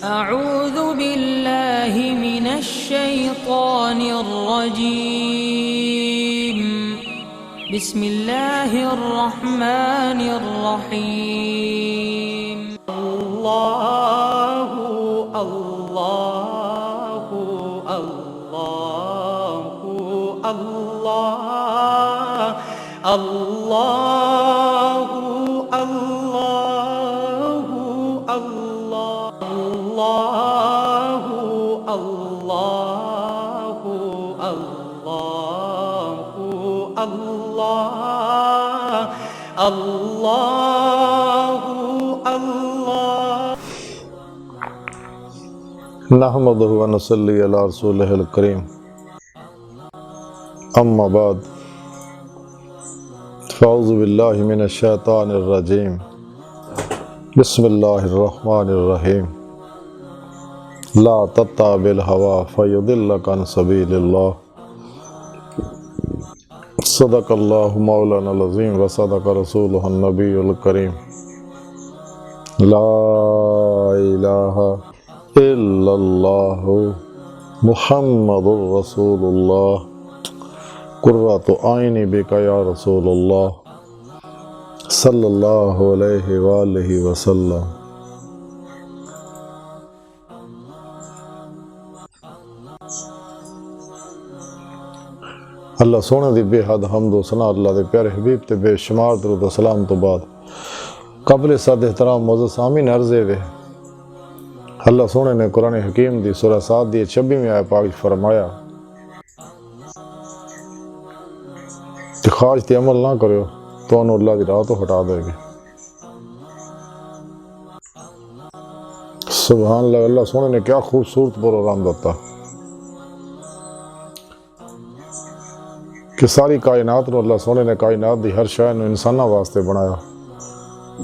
أعوذ بالله من الشيطان الرجيم بسم الله الرحمن الرحيم الله الله الله الله الله الله الله الله الله الله الله नहमदुहु व नसल्ली अला रसूलिहिल करीम अम्मा बाद फ़अऊज़ु बिल्लाहि मिनश शैतानिर रजीम बिस्मिल्लाहिर रहमानिर रहीम ला तत्तबिल हवा फयुदिल्लक अन सबीलिल्लाह सदक़ल्लाहु मौलानाल अज़ीम व सदक़ रसूलुहुन नबियुल करीम ला इलाहा इल्लल्लाहु मुहम्मदुर रसूलुल्लाह कुर्रतु आइनी बिका या रसूलुल्लाह सल्लल्लाहु अलैहि व आलिहि वसल्लम। अल्लाह सोने दी बेहद हम्द व सना अल्लाह दे प्यारे हबीब ते बेशुमार दरूद व सलाम तो बाद कबल सद एहतराम मौजूद सामीन अर्ज़े वे अल्लाह सोने ने कुरान हकीम दी सूरह साद दी 26वीं आयत पाक फरमाया कि ख्वाहिश ते अमल ना करो तो अल्लाह दी राह तो हटा देंगे। सुभान अल्लाह। अल्लाह सोने ने क्या खूबसूरत प्रोग्राम दिता कि सारी कायनात नूं अल्लाह सोने ने कायनात दी हर शय नूं इंसानां वास्ते बनाया।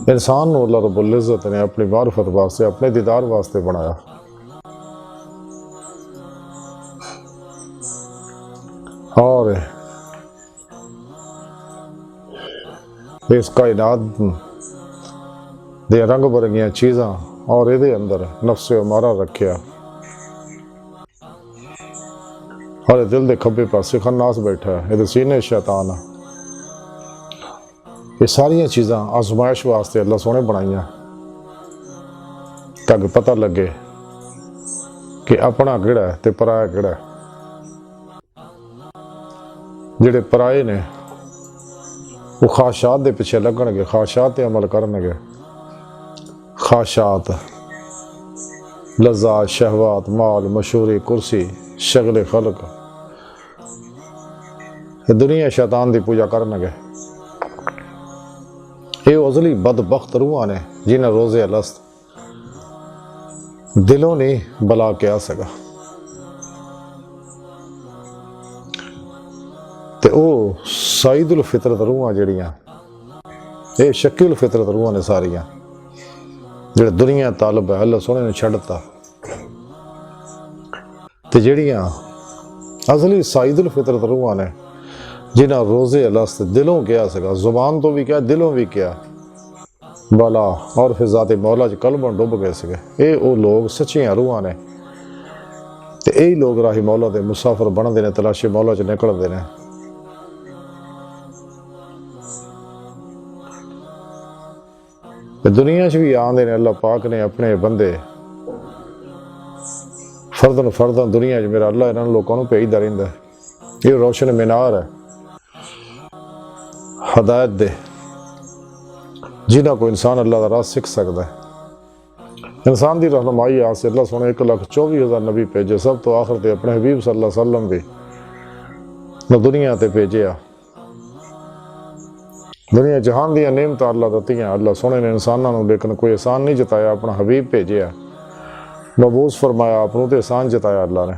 इंसान नूं अल्लाह रब्बुल इज़्ज़त ने अपनी मारिफत वास्ते अपने दीदार वास्ते बनाया। और इस कायनात दे रंग बरंगियां चीज़ां और इहदे अंदर नफ्से उमारा रखिया और दिल दे खब्बे पासे खन्नास बैठा है, इहदे सीने शैतान है। ये सारिया चीज़ां आजमाइश वास्ते अल्लाह सोने बनाइया ताकि पता लगे कि अपना किहड़ा है ते पराया किहड़ा है। जिहड़े पराए ने वो ख्वाहिशात दे पिछे लगणगे, ख्वाहिशात ते अमल करनगे। ख्वाहिशात लज़्ज़ात शहवात माल मशहूरी कुर्सी शगल खल्क दुनिया शैतान दी पूजा करनगे। ये अज़ली बदबख्त रूहां ने जिन्हें रोज़े अलस्त दिलों ने बला के आ सका ते ओ साइदुल फितरत रूहां जड़ियां ये शकील फितरत रूहां ने सारियां जेड़े दुनिया तालब है अल्लाह सोने ने छड़ता ते जड़ियां अज़ली साइदुल फितरत रूहां ने जिन्हें रोज़े अलस्त दिलों क्या सका, जुबान तो भी क्या दिलों भी क्या बाला और फिर ज़ाते मौला च कलबन डुब गए सके। ये वो लोग सच्चियां रूहां ने ते यही लोग राही मौला दे मुसाफिर बनते हैं, तलाशी मौला च निकलते हैं। दुनिया च भी आंदे ने अल्लाह पाक ने अपने बंदे फर्दन फर्दन दुनिया च मेरा अल्लाह इन्होंने लोगों को भेजता रहिंदा है। ये रोशन मीनार है हदायत दे जिन्हों को इंसान अल्लाह का राह सीख सकता है। इंसान की रहनुमाई आसे अल्लाह सोने 1,24,000 नबी भेजे, सब तो आखिर ते अपने हबीब सल्लल्लाहु अलैहि वसल्लम भी न दुनिया ते भेजे आ। दुनिया जहान दियां नेमतां अल्लाह दत्तियां अल्लाह सोने ने इंसानां नूं, लेकिन कोई एहसान नहीं जताया। अपना हबीब भेजे मबूस फरमाया आपनूं ते एहसान जताया अल्लाह ने,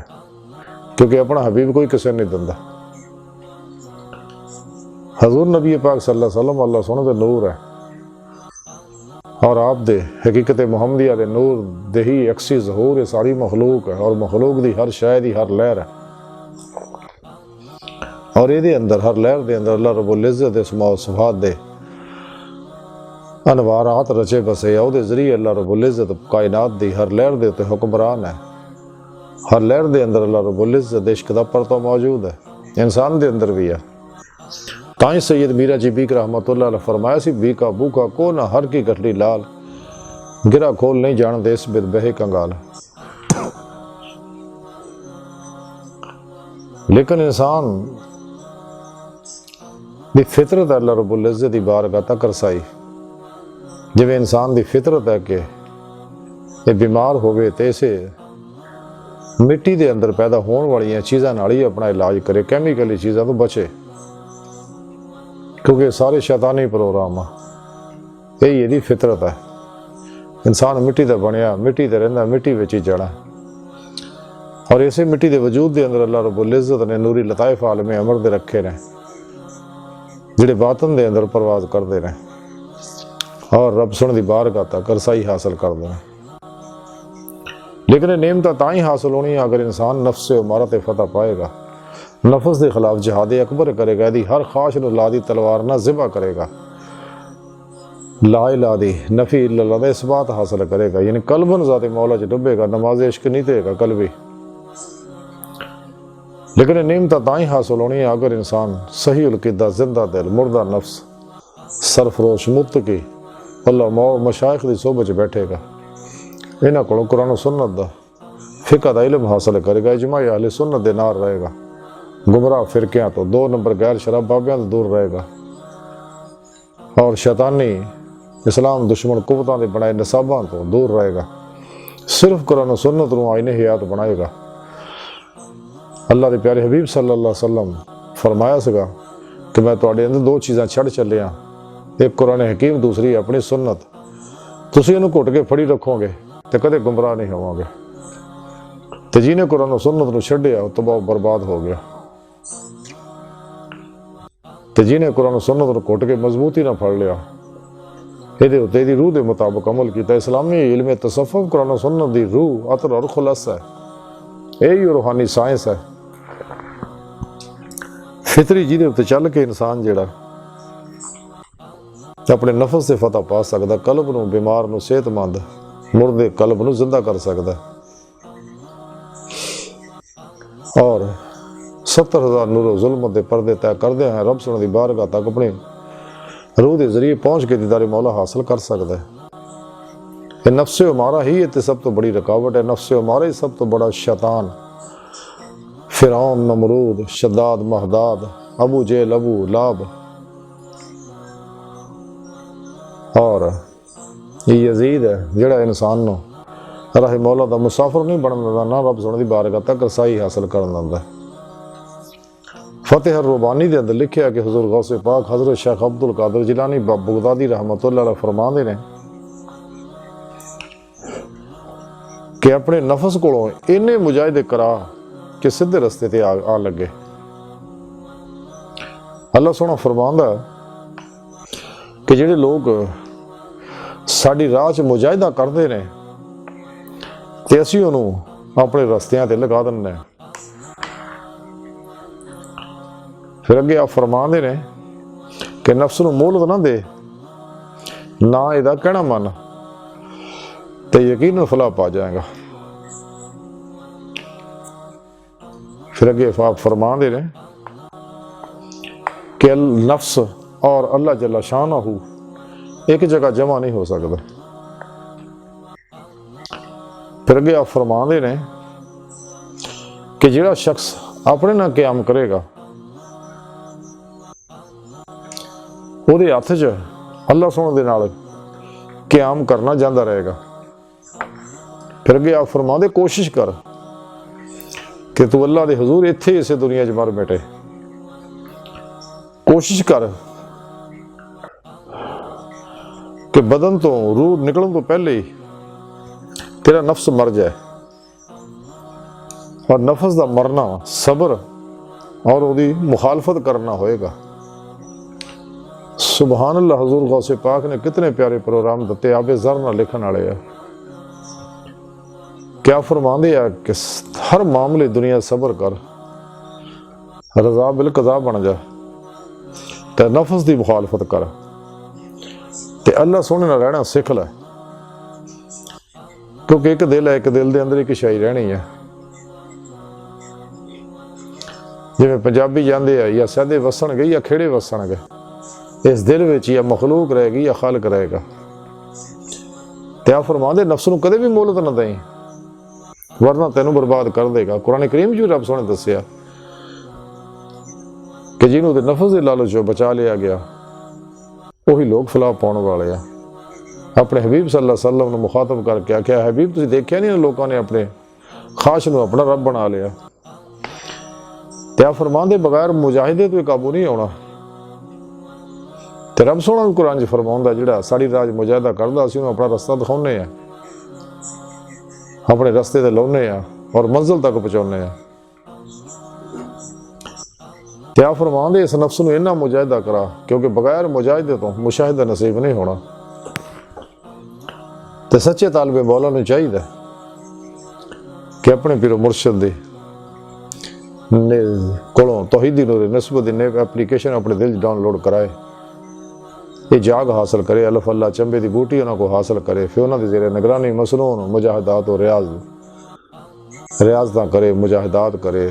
क्योंकि अपना हबीब कोई किसी नहीं दिंदा। हजूर नबी पाक सल्लल्लाहु अलैहि वसल्लम अल्लाह सोने दे नूर है और आप दे हकीकत मुहम्मदिया दे नूर दे ही अक्सी ज़हूर है सारी मखलूक है। और मखलूक दी हर शय दी हर लहर है और ये अंदर हर लहर के अंदर अल्लाह रब्बुल इज़्ज़त दे अस्मा व सिफ़ात दे अनवारात रचे बसे ਉਹਦੇ ਜ਼ਰੀਏ अल्लाह रब्बुल इज़्ज़त कायनात ਦੀ हर लहर ਦੇ ਉੱਤੇ ਹੁਕਮਰਾਨ है। हर लहर ਦੇ अंदर अल्लाह रब्बुल इज़्ज़त इश्क ਦਾ परतो मौजूद है, इंसान ਦੇ अंदर भी है। ਤਾਂ ਹੀ सैयद मीरा जी बीक रहमतुल्लाह अलैह फरमाया सी बीका भूखा को ना हर की गठड़ी लाल गिरा खोल नहीं जान दे इस बिद बहे कंगाल। लेकिन इंसान दी फितरत अल्लाह रब्बुल इज़्ज़त दी बारगाह तक रसाई, जिवें इंसान दी फितरत है कि ये बीमार होवे ते इसे मिट्टी दे अंदर पैदा होने वाली चीज़ां नाल ही अपना इलाज करे, कैमिकली चीज़ां तो बचे, क्योंकि सारे शैतानी प्रोग्राम आ। यही ਇਹਦੀ फितरत है। इंसान मिट्टी का बनया, मिट्टी ते रहिंदा, मिट्टी विच ही जाना। और इसे मिट्टी के वजूद के अंदर अल्लाह रब्बुल इज़्ज़त ने नूरी लताइफ आलमे अमर दे रखे ने, जिहड़े बातन दे अंदर परवाज करते हैं और रब सुन दी बारगाह तक रसाई हासिल करते हैं। लेकिन ये नेमत तां ही हासिल होनी है अगर इंसान नफ्स से उमारा ते फतह पाएगा, नफस के खिलाफ जिहाद अकबर करेगा, यदि हर ख्वाहिश नूं ला दी तलवार ना ज़िबा करेगा, ला इलाहा दी नफ़ी इल्लल्लाह दा इसबात हासिल करेगा, यानी कल्बन ज़ाते मौला च डुबेगा, नमाज इश्क नहीं देगा कल्बी। लेकिन नेमत तां ही हासिल होनी है अगर इंसान सही उलकिदा, जिंदा दिल, मुर्दा नफ्स, सरफरोश मुत्तकी अल्लाह मशाइख दी सोहबत च बैठेगा, इन्हां कोलों कुरान और सुन्नत दा फिक़ह दा इल्म हासिल करेगा, इजमा अहले सुन्नत दे नाल रहेगा, गुमराह फिरकियां तो 2 नंबर गैर शराब बाबियां तो दूर रहेगा, और शैतानी इस्लाम दुश्मन कुवतां दे बनाए नसाबां तो दूर रहेगा, सिर्फ कुरान और सुन्नत नूं आईने हयात बनाएगा। अल्लाह के प्यारे हबीब सल्लल्लाहु अलैहि वसल्लम फरमाया सीगा कि मैं तुहाडे अंदर 2 चीज़ां छड़ चलिया, एक कुरान हकीम, दूसरी अपनी सुन्नत। तुसीं इहनूं घुट के फड़ी रखोगे तो कदे गुमराह नहीं होवोगे, तो जिन्हें कुरान और सुन्नत नूं छड्डिया तो बहुत बर्बाद हो गया, तो जिन्हें कुरान और सुन्नत नूं घुट के मजबूती ना फड़ लिया, ਇਹਦੇ ਉੱਤੇ ਇਹਦੀ रूह के मुताबिक अमल किया। इस्लामी इल्म तसव्वुफ कुरान और सुन्नत की रूह, अतर और खुलासा है, यही रूहानी साइंस है। फितरी जिहदे उत्ते चल के इंसान जिहड़ा अपने नफस से फतह पा सकदा, कल्ब नूं, बीमार नूं सेहतमंद, मुर्दे कल्ब नूं जिंदा कर सकदा। और 70,000 नूरो जुल्मत के पर्दे तय करदे हैं रब सुन दी बारगाह तक अपनी रूह के जरिए पहुँच के दीदारे मौला हासिल कर सकता है। ये नफ्से उमारा ही ये सब तो बड़ी रुकावट है, नफ्से उमारा ही सब तो बड़ा शैतान, फिरौन, नमरूद, शद्दाद, महदाद, अबू जेल, अबू लाब, और ये यजीद है जिहड़ा इंसान नूं राह मौला दा मुसाफिर नहीं बनन दिंदा, ना रब सुन दी बारगाह तक रसाई हासिल करन दिंदा। फतेह रुबानी के अंदर लिखा कि हुजूर गौसे पाक हज़रत शेख अब्दुल कादिर जिलानी बगदादी रहमतुल्लाह अलैह फरमाते हैं कि अपने नफस कोलों इन्ने मुजाहिदे करा कि सीधे रस्ते ते आ लगे। अल्लाह सोहना फरमांदा कि जिहड़े लोग साडी राह च मुजाहिदा करते हैं ते असीं उहनूं अपने रस्तियां ते लगा दिंदे। फिर अगे आप फरमाते हैं कि नफ्स नूं मोहलत ना दे, ना इहदा कहना मन, तो यकीन फलाह पा जाएगा। फिर अगे आप फरमाते हैं कि नफ्स और अल्लाह जल्ला शानहू एक जगह जमा नहीं हो सकता। फिर अगे आप फरमाते हैं कि जिहड़ा शख्स अपने नाल क़याम करेगा ਉਹਦੇ हथ च अल्लाह सोहणे दे नाल क़याम करना जांदा रहेगा। फिर अगे आप फरमाते कोशिश कर कि तू अल्लाह दे हजूर इत्थे इसे दुनिया च मर मिटे, कोशिश कर कि बदन तो रूह निकलने तो पहले ही तेरा नफ्स मर जाए। और नफ्स का मरना सब्र और उसकी मुखालफत करना होएगा। सुबहान अल्लाह, हजूर गौसे पाक ने कितने प्यारे प्रोग्राम दिते, आबे ज़र ना लिखण वाले है। क्या फरमांदे आ कि हर मामले दुनिया सब्र कर, रज़ा बिल कज़ा बन जा, ते नफ्स की मुखालफत कर। ਤੇ ਅੱਲਾ ਸੋਹਣੇ ਨਾਲ ਰਹਿਣਾ ਸਿੱਖ ਲੈ, ਕਿਉਂਕਿ ਇੱਕ ਦਿਲ ਹੈ, ਇੱਕ ਦਿਲ ਦੇ ਅੰਦਰ ਇੱਕ ਸ਼ਾਈ ਰਹਿਣੀ ਹੈ। ਜਿਵੇਂ ਪੰਜਾਬੀ ਜਾਂਦੇ ਆ, ਜਾਂ ਸਾਦੇ ਵਸਣਗੇ ਜਾਂ ਖੇੜੇ ਵਸਣਗੇ, ਇਸ ਦਿਲ ਵਿੱਚ ਜਾਂ ਮਖਲੂਕ ਰਹੇਗੀ ਜਾਂ ਖਾਲਕ ਰਹੇਗਾ। ਤੇ ਆ ਫਰਮਾਉਂਦੇ ਨਫਸ ਨੂੰ ਕਦੇ ਵੀ ਮੋਹਲਤ ਨਾ ਦੇਈਂ, ਵਰਨਾ ਤੈਨੂੰ ਬਰਬਾਦ ਕਰ ਦੇਗਾ। ਕੁਰਾਨ ਕਰੀਮ ਜੀ ਰੱਬ ਸੋਹਣੇ ਦੱਸਿਆ ਕਿ ਜਿਹਨੂੰ ਤੇ ਨਫਸ ਦੇ ਲਾਲਚ ਚੋਂ ਬਚਾ ਲਿਆ ਗਿਆ, ਉਹੀ ਲੋਕ ਫਲਾਹ ਪਾਉਣ ਵਾਲੇ ਆ। ਆਪਣੇ ਹਬੀਬ ਸੱਲੱਲਾਹੁ ਅਲੈहि ਵਸੱਲਮ ਨੂੰ ਮੁਖਾਤਬ ਕਰਕੇ ਆਖਿਆ, ਹਬੀਬ ਤੁਸੀਂ ਦੇਖਿਆ ਨਹੀਂ ਲੋਕਾਂ ਨੇ ਆਪਣੇ ਖਾਸ਼ ਨੂੰ ਆਪਣਾ ਰੱਬ ਬਣਾ ਲਿਆ। ਤੇ ਆ ਫਰਮਾਉਂਦੇ ਬਗੈਰ ਮੁਜਾਹਿਦੇ ਤੋਂ ਕਾਬੂ ਨਹੀਂ ਆਉਣਾ। ਤੇ ਰੱਬ ਸੋਹਣਾ ਵੀ ਕੁਰਾਨ 'ਚ ਫਰਮਾਉਂਦਾ, ਜਿਹੜਾ ਸਾਡੀ ਰਾਜ ਮੁਜਾਹਿਦਾ ਕਰਦਾ ਅਸੀਂ ਉਹਨੂੰ ਆਪਣਾ ਰਸਤਾ ਦਿਖਾਉਂਦੇ ਆ, ਆਪਣੇ ਰਸਤੇ ਤੇ ਲਾਉਂਦੇ ਆ ਔਰ ਮੰਜ਼ਿਲ ਤੱਕ ਪਹੁੰਚਾਉਂਦੇ ਆ। ਤੇ ਆ ਫਰਮਾਉਂਦੇ ਇਸ ਨਫਸ ਨੂੰ ਇੰਨਾ ਮੁਜਾਹਿਦਾ ਕਰਾ, ਕਿਉਂਕਿ ਬਗੈਰ ਮੁਜਾਹਿਦੇ ਤੋਂ ਮੁਸ਼ਾਹਿਦਾ ਨਸੀਬ ਨਹੀਂ ਹੋਣਾ। ਤੇ ਸੱਚੇ ਤਾਲਿਬੇ ਮੌਲਾ ਨੂੰ ਚਾਹੀਦਾ ਕਿ ਆਪਣੇ ਪੀਰੋ ਮੁਰਸ਼ਿਦ ਦੇ ਕੋਲੋਂ ਤੌਹੀਦੀ ਨੂਰ ਨਿਸਬਤ ਦੀ ਐਪਲੀਕੇਸ਼ਨ ਆਪਣੇ ਦਿਲ 'ਚ ਡਾਊਨਲੋਡ ਕਰਾਏ, ਇਹ ਜਾਗ ਹਾਸਲ करे, ਅਲਫ ਅੱਲਾ ਚੰਬੇ ਦੀ ਬੂਟੀ ਉਹਨਾਂ को ਹਾਸਲ करे, ਫਿਰ ਉਹਨਾਂ ਦੀ ਜ਼ੇਰੇ ਨਿਗਰਾਨੀ ਮਸਨੂਨ ਮੁਜਾਹਿਦਾਤ और रियाज़ करे, मुजाहिदात करे,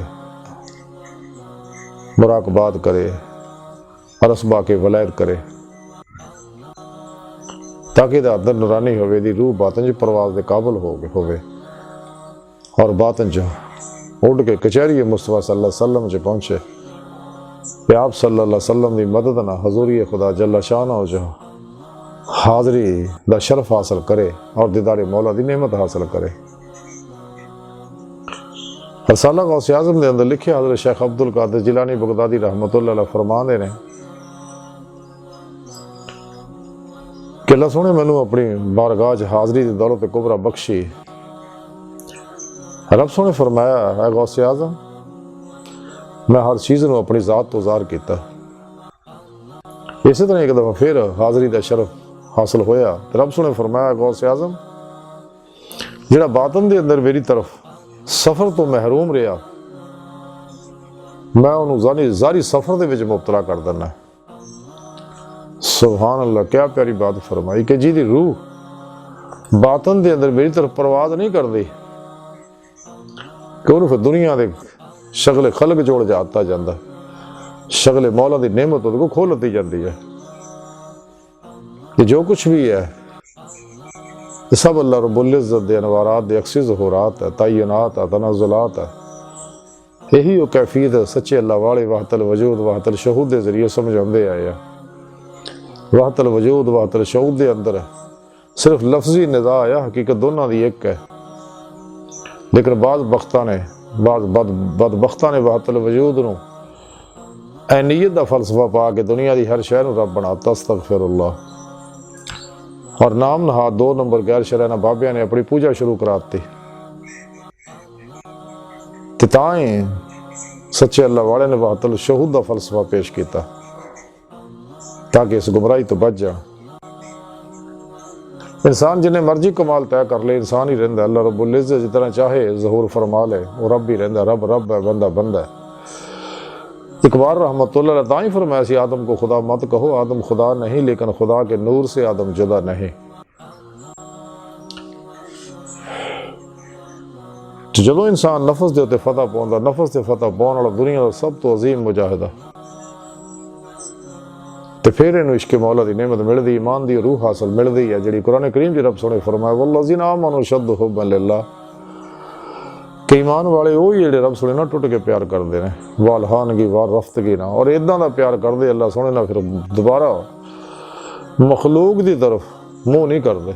मुराकबात करे, रस्बा के वलायत करे, ताकि अंदर नूरानी होवे दी रूह बातन च परवाज के काबिल होवे और बातन च उड़ के कचहरी मुस्तफा सल्लल्लाहु अलैहि वसल्लम च पहुंचे। ते आप सल्लल्लाहु अलैहि वसल्लम दी मदद ना हजूरी खुदा जल्ला शान हो जो हाज़री दा शरफ हासिल करे और दीदारे मौला दी नेमत हासिल करे। रसाला गौसे आज़म के अंदर लिखे हज़रत शेख अब्दुल कादिर जिलानी बगदादी रहमतुल्लाह अलैह फरमाते ने कि अल्लाह सोहने मैनू अपनी बारगाह च हाज़री दी दौलत कुबरा बख्शी। रब सोहने फरमाया, है गौसे आज़म मैं हर चीज़ नूं अपनी ज़ात तो ज़ाहिर किया। इस तरह एक दफ़ा फिर हाज़री का शरफ हासिल होया तो रब सोहने फरमाया, गौसे आज़म जिहड़ा बातन दे अंदर मेरी तरफ सफ़र तो महरूम रहा, मैं उन्होंने ज़ारी सफ़र दे विच मुबतला कर देना। सुभान अल्लाह, क्या प्यारी बात फरमाई कि जिहदी रूह बातन दे अंदर मेरी तरफ परवाज नहीं करती कि उन्होंने फिर दुनिया के शगले खलक जोड़ जाता जाता, शगले मौला की नेमत उहदे को खोलती जाती है कि जो कुछ भी है सब अल्लाह रब्बुल इज़्ज़त दे अनवारात दे अक्सी ज़ुहूरात है, तयनात है, तनज़्ज़ुलात है। यही वो कैफियत सच्चे अल्लाह वाले वाहतल वजूद वाहतल शहूद के जरिए समझाते आए हैं। वाहतल वजूद वाहतल शहूद के अंदर सिर्फ लफ्जी निज़ा आया, हकीकत दोनों की एक है। लेकिन बाज़ बदबख्तां ने वाहतल वजूद नूं ऐनीयत दा फलसफा पा के दुनिया की हर शय नूं रब बनाता। अस्तग़फिरुल्लाह। और नाम नहा 2 नंबर गैर शराना बाबिया ने अपनी पूजा शुरू कराती। ताई सच्चे अल्लाह वाले ने वाहतल शहूद का फलसफा पेश किया ताकि इस गुमराही तो बच जा। इंसान जिन्हें मर्जी कमाल तय कर ले, इंसान ही रहिंदा। अल्लाह रब्बुल इज़्ज़त जितना चाहे ज़हूर फरमा ले, वो रब ही रहिंदा। रब रब है, बंदा बंदा है। इकबाल रहमतुल्लाह अलैह ताई फरमाया सी, आदम को खुदा मत कहो, आदम खुदा नहीं लेकिन खुदा के नूर से आदम जुदा नहीं। जो इंसान नफस के उत्ते फतह पाउंदा, नफस से फतह पाउण वाला दुनिया का सब तो अजीम मुजाहिदा, तो फिर इन्हूं इश्क मौला की नेमत मिलती, ईमान की रूह हासिल मिलती है, जिहड़ी कुरान करीम च रब सोहने फरमाया, वल्लज़ीना आमनू अशद्दु हुब्बन लिल्लाह, कि ईमान वाले वो ही रब सोहने ना टुट के प्यार करते हैं, वालहानगी वाल रफ्तगी ना, और इदां दा प्यार करते अल्लाह सोहने ना, फिर दोबारा मखलूक की तरफ मुँह नहीं करते,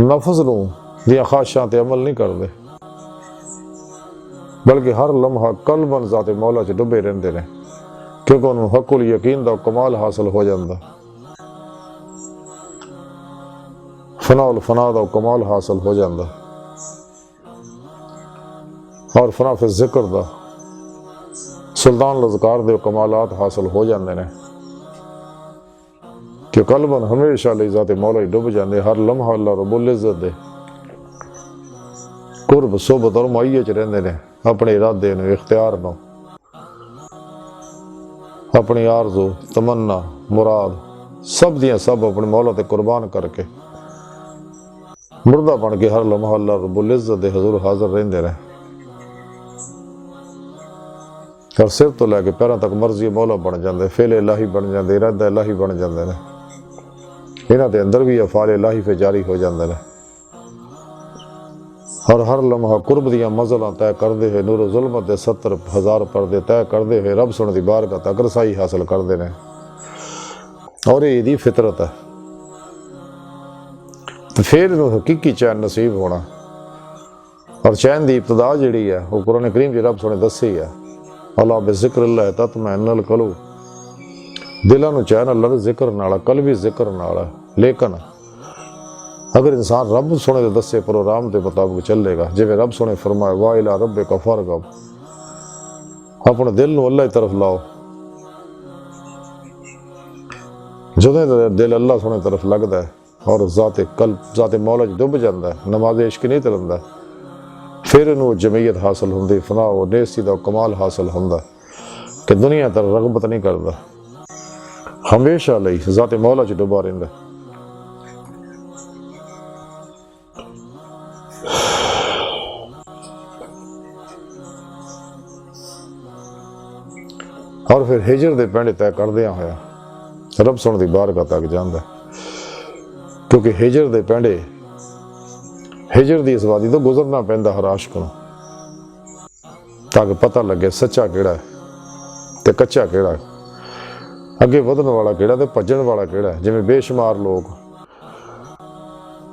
नफस नूं दियां ख्वाहिशां ते अमल नहीं करते, बल्कि हर लम्हा कल्बन ज़ाते मौला च डुबे रहंदे ने, क्योंकि उन्होंने हक़ुल यकीन दा कमाल हासिल हो जाता, फनाउल फना दा कमाल हासिल हो जाता, और फना फिर जिक्र दा सुल्तान लज़कार दे कमालात हासिल हो जाते हैं, कि कल्बन हमेशा लई ज़ाते मौला ही डुब जाते, हर लम्हा अल्लाह रब्बुल इज़्ज़त दे कुर्ब सोबत और मुआये च रहिंदे ने, अपने इरादे नूं इख्तियार नूं अपनी आरज़ू तमन्ना मुराद सब दियां सब अपने मौला ते कुर्बान करके मुर्दा बन के हर लम्हा अल्लाह रब्बुल इज़्ज़त दे हज़ूर हाज़र रहिंदे ने और सिर तो लैके पैरों तक मर्जी मौला बन जाते, फेल इलाही बन जाते, इरादा इलाही बन जाते हैं। इन्हां दे अंदर भी अफ़ाल इलाही पे जारी हो जाते हैं और हर लम्हा कुर्ब दियां मंज़िलां तय करते हुए नूर ज़ुल्मत दे 70,000 पर्दे तय करते हुए रब सुन दी बारगाह तक रसाई हासिल करते हैं। और ये दी फितरत है। तो फिर इन्हूं हकीकी चैन नसीब होना और चैन की इब्तदा जिहड़ी है वो कुरान करीम च रब सुने दसी है, अला बिज़िक्रिल्लाह तत्मइन्नुल क़ुलूब, दिलों नूं चैन अल्लाह दे जिक्र नाल, कल्बी जिक्र नाल। लेकिन अगर इंसान रब सुने दे दसे प्रोग्राम के मुताबिक चलेगा, जिवें रब सुने फरमाए वा इला रब्बिका फरगब, अपने दिल नूं अल्लाह की तरफ लाओ। जदों दिल अल्लाह सुने तरफ लगता है और ज़ाते कल्ब ज़ाते मौला च डुब जाता है, नमाज इश्क नहीं चलता, फिर इनू जमीयत हासिल होंदी, फना और नेसी का कमाल हासिल होंदा कि दुनिया तर रगबत नहीं करता, हमेशा लई ज़ाते मौला च डुबा रहिंदा। और फिर हिजर दे पेंडे तय करदियां होया रब सुन दी बारगाह तक जांदा, क्योंकि हिजर दे पेंडे हिजर दी इस वादी तो गुजरना पैंदा हर आशिक नूं, ताकि पता लगे सच्चा केड़ा है ते कच्चा केड़ा है, अगे वधन वाला केड़ा ते भजन वाला केड़ा है। जिवें बेशुमार लोग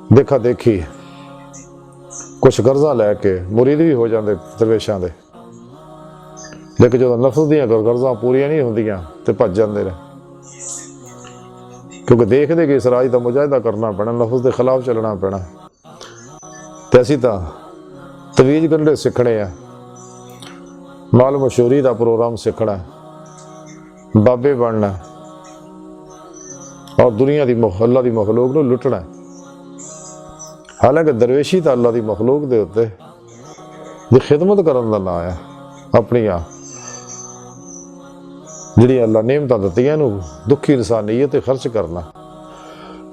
देखा देखी कुछ गर्जा लैके मुरीद भी हो जाते दरवेशां दे, लेकिन जो नफ्स दियां गर्जां पूरियां नहीं होंदियां ते भज जाते ने, क्योंकि देखते कि इस राज का मुजाहिदा करना पैना, नफ्स के खिलाफ चलना पैना। तो असीं तां तवीज़ गंढे सीखने आ, माल मशहूरी का प्रोग्राम सीखना, बाबे बनना और दुनिया की अल्लाह की मखलूक नूं लुटना। हालांकि दरवेशी तो अल्लाह की मखलूक के उत्ते दी खिदमत करन दा नाम है, अपनियां जिहड़ी अल्लाह नेमतां दित्तियां नूं दुखी इंसानियत ते खर्च करना,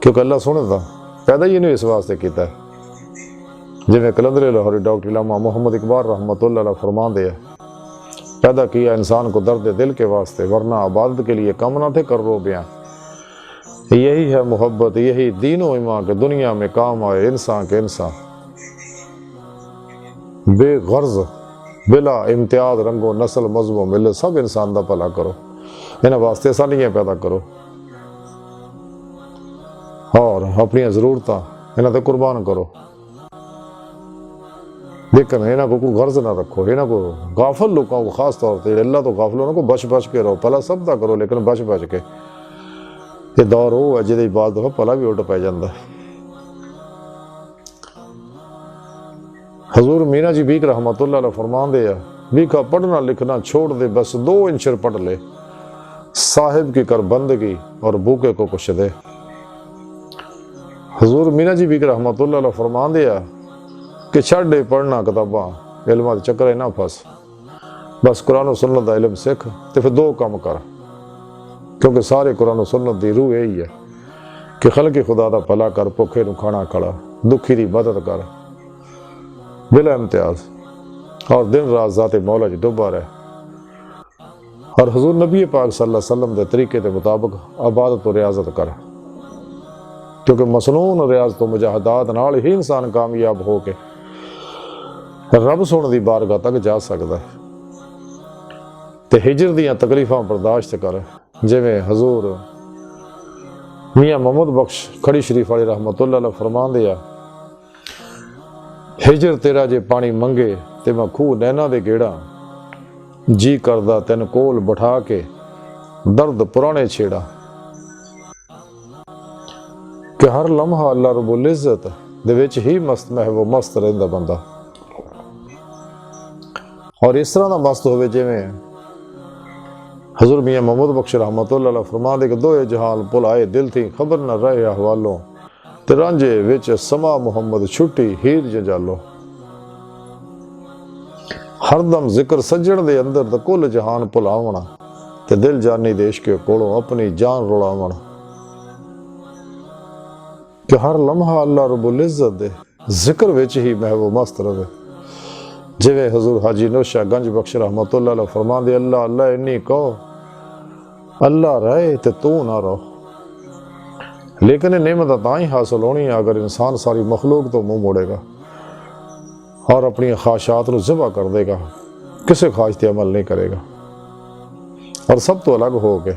क्योंकि अल्लाह सुने दा पैदा ही इन्हूं इस वास्ते कीता है। जिवें कलंदरे लाहौरी डॉक्टर इलामा मोहम्मद इकबाल रहमतुल्लाह अलैह फरमाते हैं, पैदा किया इंसान को दर्द दिल के वास्ते, वरना आबादत के लिए कम ना थे कर रो बयां। यही है मोहब्बत, यही दीनो ईमान के दुनिया में काम आए इंसान के इंसान, बेगर्ज बिला इम्तियाज रंगो नस्ल मजहबो मिले सब इंसान का भला करो, इन्हां वास्ते आसानियां पैदा करो और अपनी जरूरतां इन्हां ते कुर्बान करो। लेकिन इन्हां को कोई गर्ज ना रखो, इन्हां को गाफिल लोगों को खास तौर पर अल्लाह तो गाफिल उन्होंने को बच बच के रहो, भला सब का करो लेकिन बच बच के। ये दौर वो है जिहदे बाद दफा भला भी उल्ट पै जाता। हजूर मीना जी बीक रहमतुल्लाह अलैह फरमाते हैं, बीका पढ़ना लिखना छोड़ दे, बस 2 इंचर पढ़ ले, साहिब की कर बंदगी और भूखे को कुछ दे। हजूर मीना जी बीक रहमतुल्लाह अलैह फरमाते हैं कि छड़ पढ़ना किताबां इल्मां दे चक्कर ना फस, बस कुरान और सुन्नत दा इल्म सीख ते फिर 2 काम कर, क्योंकि सारे कुरान और सुन्नत दी रूह यही है कि खल्क़ खुदा दा भला कर, भुखे नूं खाना खड़ा, दुखी दी मदद कर बिला इम्तियाज और दिन रात ज़ाते मौला च डुबा रहे। और हजूर नबी पाक सल्लल्लाहु अलैहि वसल्लम के तरीके के मुताबिक इबादत और रियाजत कर, क्योंकि मसनून रियाज तो मुजाहदात नाल ही इंसान कामयाब हो के रब सुन दी बारगाह तक जा सकता है। तो हिजर दियां तकलीफां बर्दाश्त कर, जिवें हजूर मियाँ मोहम्मद बख्श खड़ी शरीफ वाले रहमतुल्लाह अलैह फरमांदे आ, हिजर तेरा जे पानी मंगे ते मैं खूह नैना दे गेड़ा, जी करदा तेन कोल बिठा के दर्द पुराने छेड़ा। कि हर लम्हा अल्लाह रब्बुल इज़्ज़त दे विच ही मस्त महबूब मस्त रहिंदा बंदा, और इस तरह का मस्त होवे जिवें हजूर मियाँ मोहम्मद बख्श रहमतुल्लाह अलैह फरमांदे कि 2 जहान भुलाए दिल थी खबर न रहे अहवालों, ते रांझे विच समा मुहम्मद छुट्टी हीर जंजालो। हरदम जिक्र सज्जण दे अंदर ते कुल जहान भुलावना, ते दिल जानी देश के कोलों अपनी जान रुलावना। کہ ہر لمحہ اللہ رب العزت دے ذکر وچ ہی محو مست رہے. جویں حضور حاجی نوشا گنج بخش رحمت اللہ علیہ فرما دے اللہ اللہ انی کہو اللہ رہے تے تو نہ رہو. لیکن یہ نعمت تاں ہی حاصل ہونی ہے اگر انسان ساری مخلوق تو منہ موڑے گا اور اپنی خواہشات کو ذبح کر دے گا, کسی خواہش تے عمل نہیں کرے گا, اور سب تو الگ ہو کے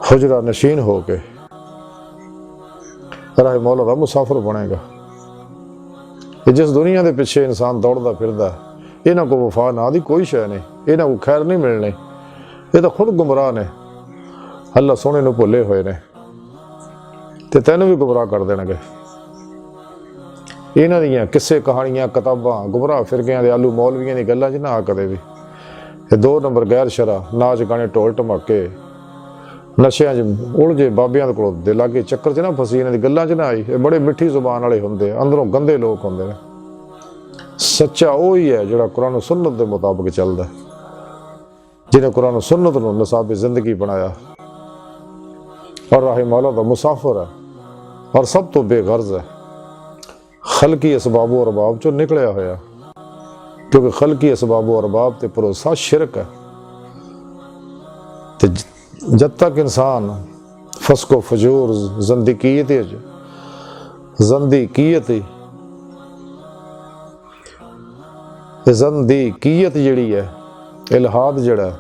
حجرہ نشین ہو کے راہ مولا دا مسافر بنے گا. کہ جس دنیا دے پیچھے انسان دوڑدا پھردا ہے انہاں کو وفا نہ دی کوئی شے نہیں, انہاں کو خیر نہیں ملنی, یہ تو خود گمراہ نے, اللہ سونے نو بھولے ہوئے نے تے تینوں بھی گمراہ کر دینا گے. انہاں دیاں قصے کہانیاں کتاباں گمراہ فرقیاں دے آلو مولویاں دی گلاں چ نہ آ کدے بھی. یہ 2 نمبر غیر شرع ناچ گانے ٹول ٹماکے نشیاں الجھے بابیاں دے کول دے لاگے چکر چ نہ پھسی, انہاں دی گلاں چ نہ آئی. یہ بڑے مٹھی زبان والے ہوندے, اندروں گندے لوگ ہوندے نے. سچا وہی ہے جڑا قرآن و سنت دے مطابق چلدا ہے, جنہیں قرآن و سنت نو نصاب زندگی بنایا اور راہ مولا دا مسافر ہے اور سب تو بے غرض ہے. خلقی اسباب و ارباب چو نکلیا ہویا, کیونکہ خلقی اسباب و ارباب تے بھروسہ شرک ہے. تے جب تک انسان فسق و فجور زندیقیت جڑی ہے, الہاد جڑا ہے,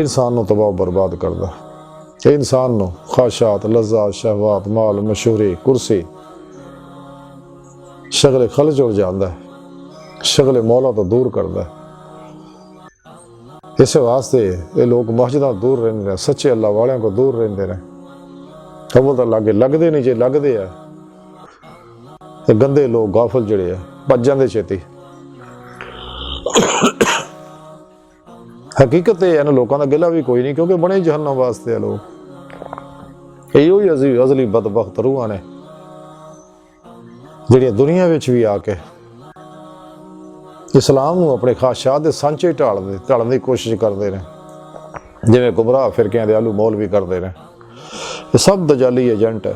انسان نو تباہ و برباد کردا. انسان نو خواہشات لذات شہوات مال مشہوری کرسی شغل خلج ہو جاندا ہے, شغل مولا تو دور کردا ہے. اس واسطے یہ لوگ مسجداں دور رہندے ہیں, سچے اللہ والوں کو دور رہندے ہیں. اول تو لاگے لگدے نہیں, جے لگدے ہے تے گندے لوگ غافل جڑے ہیں بچ جاندے چھتی. حقیقت ہے انہاں لوکاں دا گلا بھی کوئی نہیں, کیونکہ بنے جہنم واسطے ہے لوگ. ایو ہی ازلی بدبخت روحاں نے جڑیاں دنیا وچ بھی آ کے اسلام نو اپنے خواہشات دے سانچے ٹالن دی کوشش کردے نے, جویں گمراہ فرقیاں دے آلو مولوی کردے نے. یہ سب دجالی ایجنٹ ہے.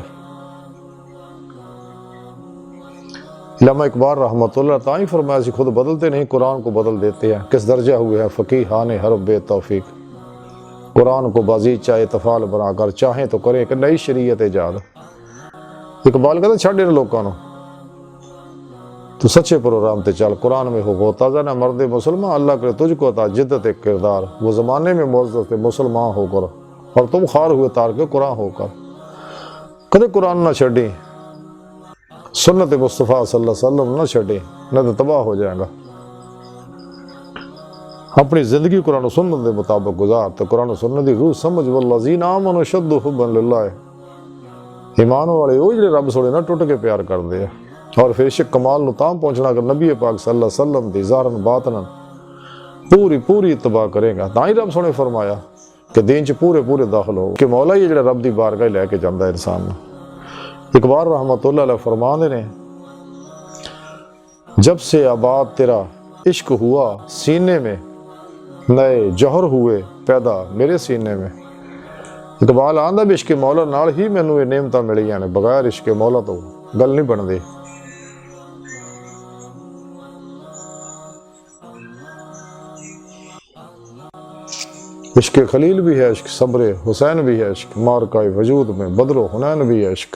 علامہ اقبال رحمۃ اللہ تاں ہی فرمایا سی خود بدلتے نہیں قرآن کو بدل دیتے ہیں. کس درجہ ہوئے ہیں فقیہان حرب بے توفیق, قرآن کو بازیچہ اتفال بنا کر چاہیں تو کریں کہ نئی شریعت ایجاد. اقبال کہتا چھڑ ان لوگوں تو سچے پروگرام تے چل, قرآن میں ہو تازہ نہ مرد مسلمان, اللہ کرے تجھ کو عطا جدت ایک کردار, وہ زمانے میں معزز تھے مسلمان ہو کر اور تم خار ہوئے تار کے قرآن ہو کر. کدے قرآن نہ چھڑی, سنت مصطفیٰ صلی اللہ علیہ وسلم نہ چھڑی, نہ تو تباہ ہو جائے گا. اپنی زندگی قرآن و سنت دے مطابق گزار تو قرآن و سنت دی روح سمجھ. والذین آمنوا اشد حبا للہ, ایمان والے وہ جڑے رب سوڑے نہ ٹوٹ کے پیار کر دے. اور پھر عشق کمال نو تاں پہنچنا اگر نبی پاک صلی اللہ علیہ وسلم دی ظاہرن باطنن پوری اتباع کرے گا. تاں ہی رب سونے فرمایا کہ دین چ پورے داخل ہو, کہ مولا یہ جڑا رب دی بارگاہ لے کے جاندا ہے انسان نو. اقبال رحمۃ اللہ علیہ فرماندے نے جب سے آباد تیرا عشق ہوا سینے میں, نئے جوہر ہوئے پیدا میرے سینے میں. اقبال آندا بھی عشق مولا نال ہی مینوں یہ نعمتاں ملیاں نے, بغیر عشق مولا تو گل نہیں بندی. عشق خلیل بھی ہے عشق, صبر حسین بھی ہے عشق, مارکہ وجود میں بدر و حنین بھی ہے عشق.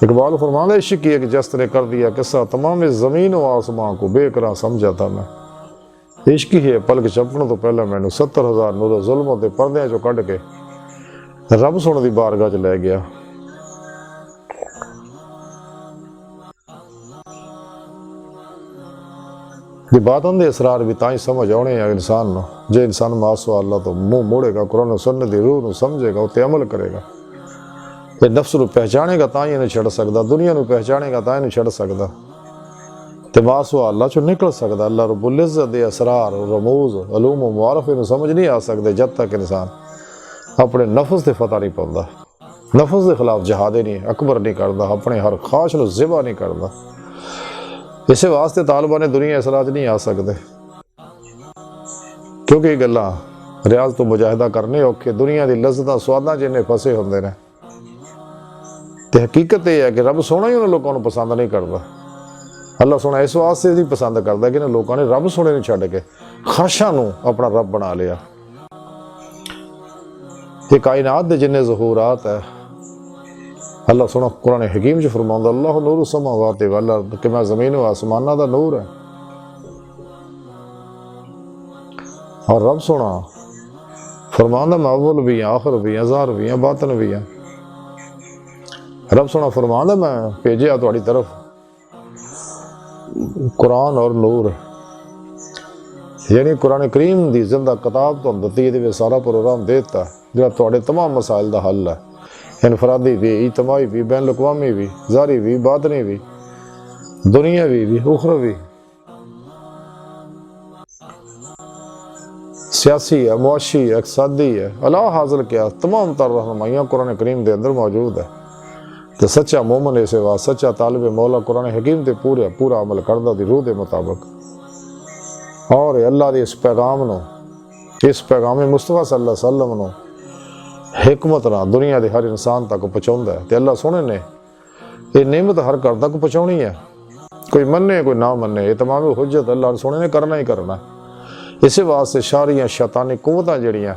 اقبال فرماندے عشق کی ایک جست نے کر دیا قصہ, تمام زمین و آسمان کو بے قرار سمجھا تھا میں. عشق ہی ہے پلک چپن تو پہلے مینوں 70,000 نور ظلموں دے پردیاں چوں کڈ کے رب سونے دی بارگاہ چ لے گیا. یہ باتوں دے اسرار بھی تاں ہی سمجھ آنے ہیں انسان نو, جے انسان ماسو اللہ تو منہ موڑے گا, قرآن و سنت دی روح نو سمجھے گا, تے عمل کرے گا. یہ نفس نو پہچانے گا تاں ہی انہیں چھڑ سکدا, دنیا نو پہچانے گا تاں ہی انہیں چھڑ سکدا, تے ماسو اللہ چو نکل سکدا. اللہ رب العزت دے اسرار رموز علوم و معارف انہوں سمجھ نہیں آ سکدے جد تک انسان اپنے نفس تے فتح نہیں پاوندا, نفس دے خلاف جہاد نہیں اکبر نہیں کردا, اپنے ہر خواہش نو ذبح نہیں کردا. اسے واسطے طالبان دنیا اصلاح نہیں آ سکتے, کیونکہ یہ گلاں रियाज तो मुजाहिदा करने औखे, दुनिया की लज्जतां स्वादां च इन्ने फसे होंदे ने। ते हकीकत यह है कि रब सोना ही उन्होंने लोगों को पसंद नहीं करता। अल्लाह सोना इस वास्ते ही पसंद करता कि इन्होंने लोगों ने रब सोने नहीं छड्ड के खाशां नूं अपना रब बना लिया। ये कायनात दे जिन्ने ज़हूरात है, अल्लाह सोना कुरान हकीम च फरमांदा अल्लाह नूरु समावाति वल अर्द, कि मैं ज़मीन व आसमानां दा नूर है। और रब सोना फरमांदा मैं अव्वल भी हां, आखिर भी हां, ज़ाहिर भी हां, बातिन भी हां। रब सोना फरमांदा मैं भेजिया तुहाडी तरफ कुरान और नूर, यानी कुरान करीम दी जिंदा किताब तो दती, ये सारा प्रोग्राम देता जो तुहाडे तमाम मसाइल दा हल है, इनफरादी भी, इजतमाही भी, बैन अक़वामी भी, ज़ारी भी, बातनी भी, दुनियावी भी, उखरवी, सियासी है, मुआशी है, इक़्तिसादी है, अल्लाह हासिल किया तमाम तर रहनुमाइयाँ कुरान करीम के अंदर मौजूद है। तो सच्चा मोमन इस वास्ते सच्चा तालिब मौला कुरान हकीम ते पूरा अमल करदा दी रूह के मुताबिक। और अल्लाह के इस पैगाम नो, इस पैगाम मुस्तफा सल्लल्लाहु अलैहि वसल्लम नो हिकमत ना दुनिया के हर इंसान तक पहुँचाउंदा है। ते अल्लाह सोने ने ये नेमत हर घर तक पहुँचाउणी है, कोई मन्ने कोई ना मन्ने, ये तमाम हुज्जत अल्लाह सोने ने करना ही करना। इस वास्ते सारियां शैतानी कुव्वतां जड़ियां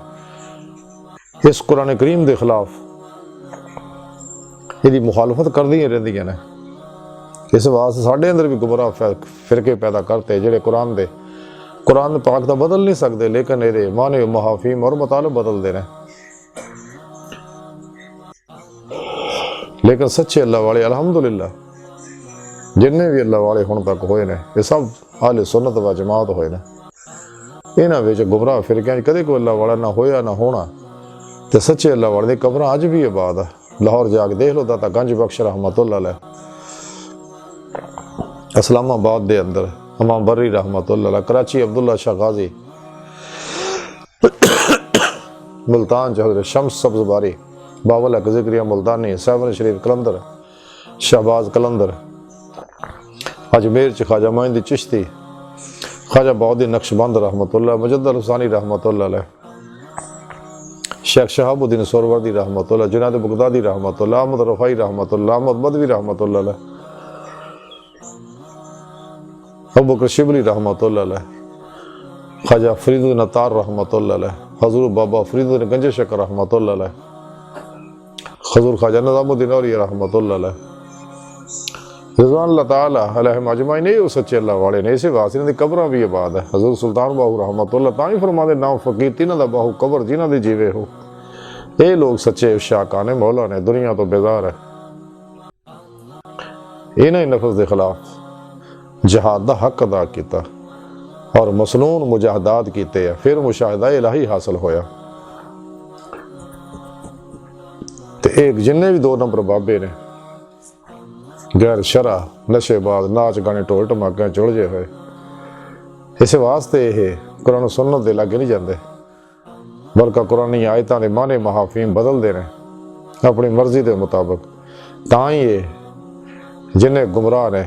इस कुरान करीम के खिलाफ यदि मुखालफत करदियां रहिंदियां ने। इस वास्ते साढ़े अंदर भी गुमराह फिरके पैदा करते जेड़े कुरान पाक तो बदल नहीं सकते, लेकिन ये माने महाफीम और मतलब बदलते हैं। लेकिन सच्चे अल्लाह वाले अल्हम्दुलिल्लाह जिन्ने भी अल्लाह वाले हुण तक होए ने, ये सब आहले सुन्नत व जमात होए ने। इन्हां विच गुमराह फिरकियां कदे कोई अल्लाह वाला ना होया ना होना। ते सच्चे अल्लाह वाले दी कब्रां अज भी आबाद है। लाहौर जाके देख लो दाता गंज बख्श रहमतुल्लाह अलैह, इस्लामाबाद दे अंदर इमाम बर्री रहमतुल्लाह अलैह, कराची अब्दुल्ला शाह गाजी, मुल्तान हज़रत शम्स सब्ज़बारी, बावल हक ज़िक्रिया मुल्तानी, सैवन शरीफ कलंदर, शहबाज कलंदर, अजमेर च ख्वाजा मोइनुद्दीन चिश्ती, ख्वाजा बहाउद्दीन नक्शबंद रहमतुल्लाह, मुजद्दद हुसैनी रहमतुल्लाह अलैह, शेख शहाबुद्दीन सोहरवर्दी रहमतुल्लाह, जुनैद बगदादी रहमतुल्लाह, अहमद रफ़ाई रहमतुल्लाह, अहमद बदवी रहमतुल्लाह अलैह, अबू बकर शिबली रहमतुल्लाह अलैह, ख्वाजा फरीदुद्दीन अत्तार रहमतुल्लाह अलैह, हज़ूर बाबा फरीदुद्दीन गंज शकर रहमतुल्लाह अलैह, हज़ूर ख्वाजा निज़ामुद्दीन औलिया रहमतुल्लाह अलैह, रिज़वान अल्लाह ताला अलैहिम अजमाइन। नहीं वो सच्चे अल्लाह वाले ने, इसे वास्ते इन्हां दी कब्रां भी आबाद है। हज़ूर सुल्तान बाहू रहमतुल्लाह तां फरमांदे नाम फ़कीर तिन्हां दा बाहू कब्र जिन्हां दे जीवे हो। ये लोग सच्चे शाकाने मौला ने, दुनिया तो बेजार है। इन्हां ही नफ्स के खिलाफ जिहाद का हक अदा किया और मसनून मुजाहदात कीते, फिर मुशाहिदा इलाही हासिल होया। ते एक जिन्ने भी 2 नंबर बाबे ने गैर शरा नशेबाज नाच गाने ढोल धमाके चुलझे हुए, इस वास्ते ये कुरान सुन्नत दे लागे नहीं जाते, बल्कि कुरानी आयतां दे माने महाफीम बदलते हैं अपनी मर्जी के मुताबिक। तां ही ये जिन्ने गुमराह ने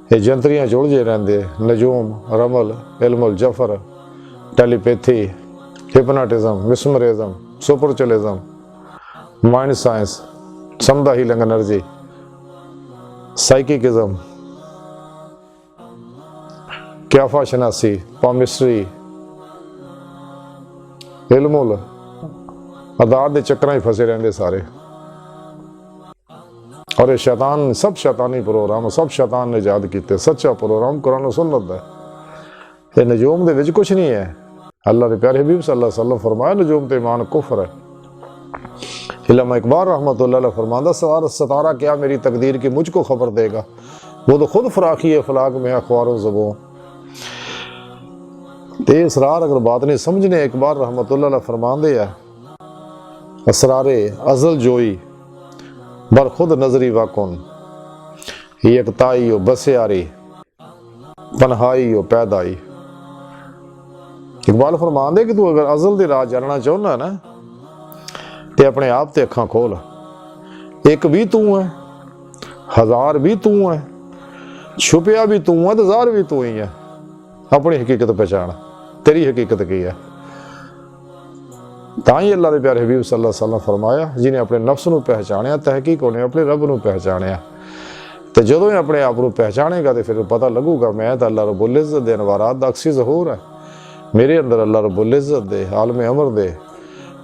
ये जंतरियां चुलझे रहंदे, नजूम, रमल, इल्मुल जफर, टेलीपैथी, हिप्नोटिज्म, मिसमरिज्म, सुपरचुलिज्म, माइंड साइंस, समदा हीलिंग एनर्जी, साइकिकिज्म, क्याफा शनासी, पामिस्ट्री, इल्मुल अदाद के चक्कर फंसे रहंदे सारे। और ये शैतान, सब शैतानी प्रोग्राम, सब शैतान ने ईजाद किए। सच्चा प्रोग्राम कुरान सुन्नत है। ये नजूम दे विच कुछ नहीं है। अल्लाह के प्यारे हबीब सल्लल्लाहु अलैहि वसल्लम फरमाया नजूम ते ईमान कुफ्र है। इल्लामा इकबाल रहमतुल्लाह अलैह फरमांदा सितारा क्या मेरी तकदीर की मुझको खबर देगा, वो तो खुद फराखी है फलाक में अखबार ज़बों। ते इसरार अगर बात नहीं समझने, इकबाल रहमतुल्लाह अलैह फरमांदे है असरारे अजल जोई बर खुद नजरी वाकुन, यकताई हो बसियारी पनहाई हो पैदाई। इकबाल फरमांदे कि तू अगर अजल दे राज जानना चाहुंदा ना ते अपने आप ते अखां खोल। एक भी तू है, हजार भी तू है, छुपिया भी तू है, तो ज़ाहिर भी तू ही है। अपनी हकीकत पहचान, तेरी हकीकत की है। ਤਾਂ ਹੀ ਅੱਲਾਹ ਦੇ ਪਿਆਰੇ ਹਬੀਬ ਸੱਲੱਲਾਹੁ ਅਲੈहि ਵਸੱਲਮ ਫਰਮਾਇਆ, ਜਿਹਨੇ ਆਪਣੇ ਨਫਸ ਨੂੰ ਪਹਿਚਾਣਿਆ ਤਹਿਕੀਕ ਉਹਨੇ ਆਪਣੇ ਰੱਬ ਨੂੰ ਪਹਿਚਾਣਿਆ। ਤੇ ਜਦੋਂ ਇਹ ਆਪਣੇ ਆਪ ਨੂੰ ਪਹਿਚਾਣੇਗਾ ਤੇ ਫਿਰ ਪਤਾ ਲੱਗੂਗਾ ਮੈਂ ਤਾਂ ਅੱਲਾਹ ਰਬੁਲ ਇੱਜ਼ਤ ਦੇ ਅਨਵਾਰਾਤ ਦਾ ਅਕਸੀ ਜ਼ਹੂਰ ਹੈ। ਮੇਰੇ ਅੰਦਰ ਅੱਲਾਹ ਰਬੁਲ ਇੱਜ਼ਤ ਦੇ ਆਲਮ ਅਮਰ ਦੇ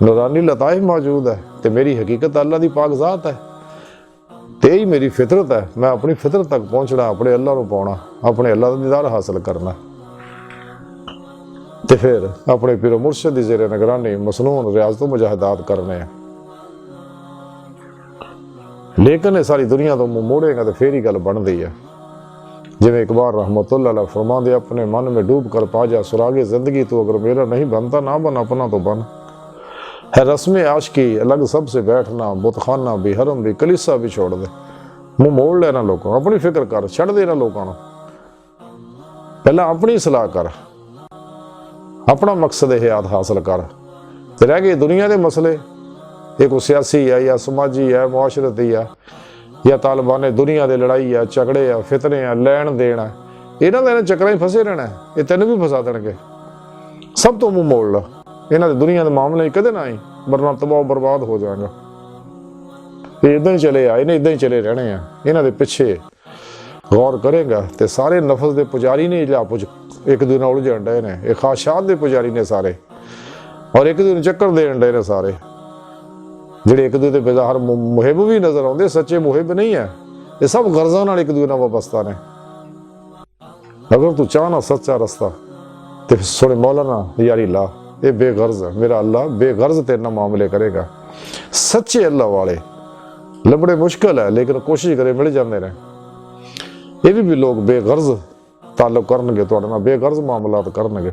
ਨੂਰਾਨੀ ਲਤਾਇਫ ਮੌਜੂਦ ਹੈ ਤੇ ਮੇਰੀ ਹਕੀਕਤ ਅੱਲਾਹ ਦੀ ਪਾਕ ਜ਼ਾਤ ਹੈ ਤੇ ਇਹੀ ਮੇਰੀ ਫਿਤਰਤ ਹੈ। ਮੈਂ ਆਪਣੀ ਫਿਤਰਤ ਤੱਕ ਪਹੁੰਚਣਾ, ਆਪਣੇ ਅੱਲਾਹ ਨੂੰ ਪਾਉਣਾ, ਆਪਣੇ ਅੱਲਾਹ ਦਾ ਦੀਦਾਰ ਹਾਸਲ ਕਰਨਾ ਤੇ ਫਿਰ ਆਪਣੇ ਪੀਰ ਮੁਰਸ਼ਿਦ ਦੀ ਜ਼ੇਰੇ ਨਿਗਰਾਨੀ ਮਸਨੂਨ ਰਿਆਜ਼ ਤੋਂ ਮੁਜਾਹਦਾਤ ਕਰਨੇ ਆ। ਲੇਕਿਨ ਇਹ ਸਾਰੀ ਦੁਨੀਆ ਤੋਂ ਮੂੰਹ ਮੋੜੇਗਾ ਤੇ ਫੇਰ ਹੀ ਗੱਲ ਬਣਦੀ ਹੈ। ਜਿਵੇਂ ਇਕਬਾਲ रहमतुल्लाह अलैह फरमाते अपने मन में डूब कर पा जा सुरागे जिंदगी तो अगर मेरा नहीं बनता ना बन अपना तो बन है रस्म आशिकी अलग सबसे बैठना बुतखाना भी हरम भी कलीसा भी छोड़ दे। मुँह मोड़ लेना लोगों अपनी फिक्र कर छड़ देना लोगों को पहला अपनी सलाह कर अपना मकसद हयात हासिल कर ते रह गए दुनिया के मसले ये कोई सियासी है या समाजी है मुआशरती है या तालिबान दुनिया के लड़ाई है झगड़े आ फितने आ लैन देन है इन्हों के चक्कर फसे रहना है। ये तेन भी फसा देंगे। सब तो मुँह मोड़ ला इन्हों के दुनिया के मामले कदे ना आई वरना तबाह बर्बाद हो जाएगा। ये इदा ही चले आ इन्हें इदा ही चले रहने हैं। इन्हों के पिछे गौर करेगा तो सारे नफस के पुजारी ने लिया पुज एक दूसरे उलझन डे ने एक खाशात के पुजारी ने सारे और एक दूसरे चक्कर देन डे ने सारे ਜਿਹੜੇ ਇੱਕ ਦੂਜੇ ਦੇ ਬਜ਼ਾਹਰ ਮੁਹਿਬ ਵੀ ਨਜ਼ਰ ਆਉਂਦੇ ਸੱਚੇ ਮੁਹਿਬ ਨਹੀਂ ਹੈ। ਇਹ ਸਭ ਗਰਜ਼ਾਂ ਨਾਲ ਇੱਕ ਦੂਜੇ ਨਾਲ ਵਾਬਸਤਾ ਨੇ। ਅਗਰ ਤੂੰ ਚਾਹਨਾ ਸੱਚਾ ਰਸਤਾ ਤੇ ਸੁਣ ਮੌਲਾਨਾ ਯਾਰੀ ਲਾ ਇਹ ਬੇਗਰਜ਼ ਹੈ। ਮੇਰਾ ਅੱਲਾ ਬੇਗਰਜ਼ ਤੇਰੇ ਨਾਲ ਮਾਮਲੇ ਕਰੇਗਾ। ਸੱਚੇ ਅੱਲਾ ਵਾਲੇ ਲੱਭਣੇ ਮੁਸ਼ਕਿਲ ਹੈ ਲੇਕਿਨ ਕੋਸ਼ਿਸ਼ ਕਰੇ ਮਿਲ ਜਾਂਦੇ ਨੇ। ਇਹ ਵੀ ਲੋਕ ਬੇਗਰਜ਼ ਤਾਲੁਕ ਕਰਨਗੇ ਤੁਹਾਡੇ ਨਾਲ ਬੇਗਰਜ਼ ਮਾਮਲਾਤ ਕਰਨਗੇ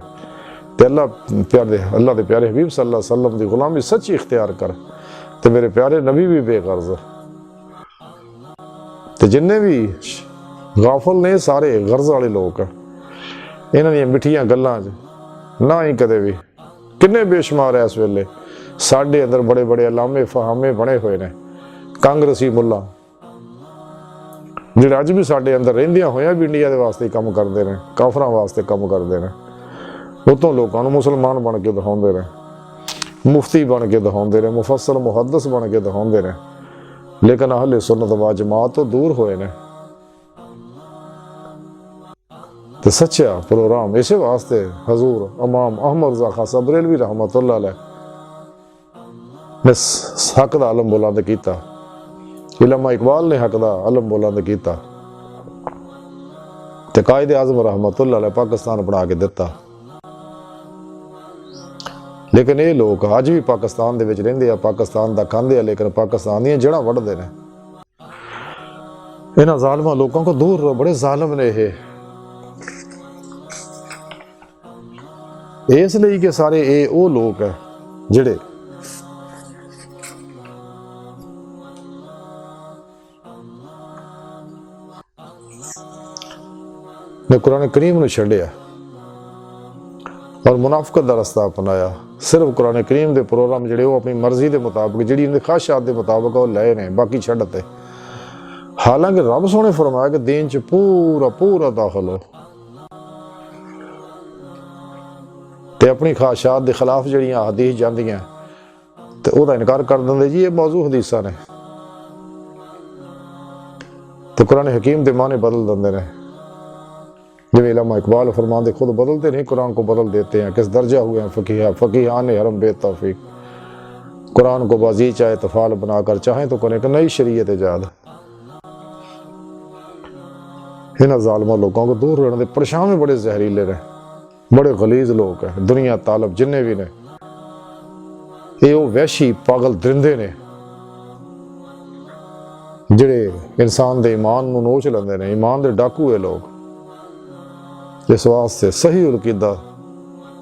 ਤੇ ਅੱਲਾ ਦੇ ਪਿਆਰੇ ਹਬੀਬ ਸੱਲੱਲਾਹੁ ਅਲੈहि ਵਸੱਲਮ ਦੀ ਗੁਲਾਮੀ ਸੱਚੀ ਇਖਤਿਆਰ ਕਰ ਤੇ ਮੇਰੇ ਪਿਆਰੇ ਨਬੀ ਵੀ ਬੇਗਰਜ਼ ਤੇ ਜਿੰਨੇ ਵੀ ਗਾਫਲ ਨੇ ਸਾਰੇ ਗਰਜ਼ ਵਾਲੇ ਲੋਕ ਇਹਨਾਂ ਦੀਆਂ ਮਿੱਠੀਆਂ ਗੱਲਾਂ 'ਚ ਨਾ ਹੀ ਕਦੇ ਵੀ ਕਿੰਨੇ ਬੇਸ਼ੁਮਾਰ ਹੈ। ਇਸ ਵੇਲੇ ਸਾਡੇ ਅੰਦਰ ਬੜੇ ਬੜੇ ਅਲਾਮੇ ਫਹਾਮੇ ਬਣੇ ਹੋਏ ਨੇ ਕਾਂਗਰਸੀ ਮੁੱਲਾ ਜਿਹੜੇ ਅੱਜ ਵੀ ਸਾਡੇ ਅੰਦਰ ਰਹਿੰਦਿਆਂ ਹੋਇਆਂ ਵੀ ਇੰਡੀਆ ਦੇ ਵਾਸਤੇ ਕੰਮ ਕਰਦੇ ਨੇ ਕਾਫਰਾਂ ਵਾਸਤੇ ਕੰਮ ਕਰਦੇ ਨੇ। ਉਤੋਂ ਲੋਕਾਂ ਨੂੰ ਮੁਸਲਮਾਨ ਬਣ ਕੇ ਦਿਖਾਉਂਦੇ ਨੇ मुफ्ती बन के दिखाते ने मुफस्सर मुहद्दिस बन के दिखाते ने लेकिन अहले सुन्नत व जमात तो दूर होए ने। तो सच्चा प्रोग्राम इस वास्ते हजूर इमाम अहमद रज़ा खासा बरेलवी रहमतुल्लाह अलैह ने हक दा अलम बुलंद किया। इलामा इकबाल ने हक दा अलम बुलंद किया ते कायदे आज़म रहमतुल्लाह अलैह पाकिस्तान बना के दिता। लेकिन ये लोग अज भी पाकिस्तान दे विच रहिंदे आ पाकिस्तान दा खांदे आ लेकिन पाकिस्तान दी जड़ां वढ़दे ने। इन्हां ज़ालिमां लोगों को दूर रहो बड़े ज़ालिम ने ये इसलिए कि सारे ये वो लोग है जिहड़े ने कुरान करीम नूं छड्डिया और मुनाफकत का रस्ता अपनाया। सिर्फ कुरान करीम के प्रोग्राम जोड़े वो अपनी मर्जी के मुताबिक जी ख्वाहिशात के मुताबिक वो लए ने बाकी छड्डते। हालांकि रब सोने फरमाया कि दीन च पूरा पूरा दाखिल हो ते अपनी ख्वाहिशात के खिलाफ जड़ियाँ हदीस जांदियां ते ओहदा इनकार कर देंगे जी ये मौजू हदीसां ने तो कुरान हकीम के माने बदल देंगे ने। जिਵੇਂ इलामा इकबाल फरमाते खुद बदलते नहीं कुरान को बदल देते हैं। किस दर्जा हुए हैं फ़कीहान हरम बेतौफीक कुरान को बाजी चाहे तफाल बनाकर चाहें तो करें कि नई शरीयत ईजाद। इन्होंने ज़ालिमा लोगों को दूर रहने के परेशान में बड़े जहरीले ने बड़े गलीज लोग हैं। दुनिया तालब जिन्ने भी ने ये वो वैशी पागल दरिंदे ने जिहड़े इंसान के ईमान नूं नोच लैंदे ने। ईमान के डाकू है लोग। इस वास्ते सही उलकीदा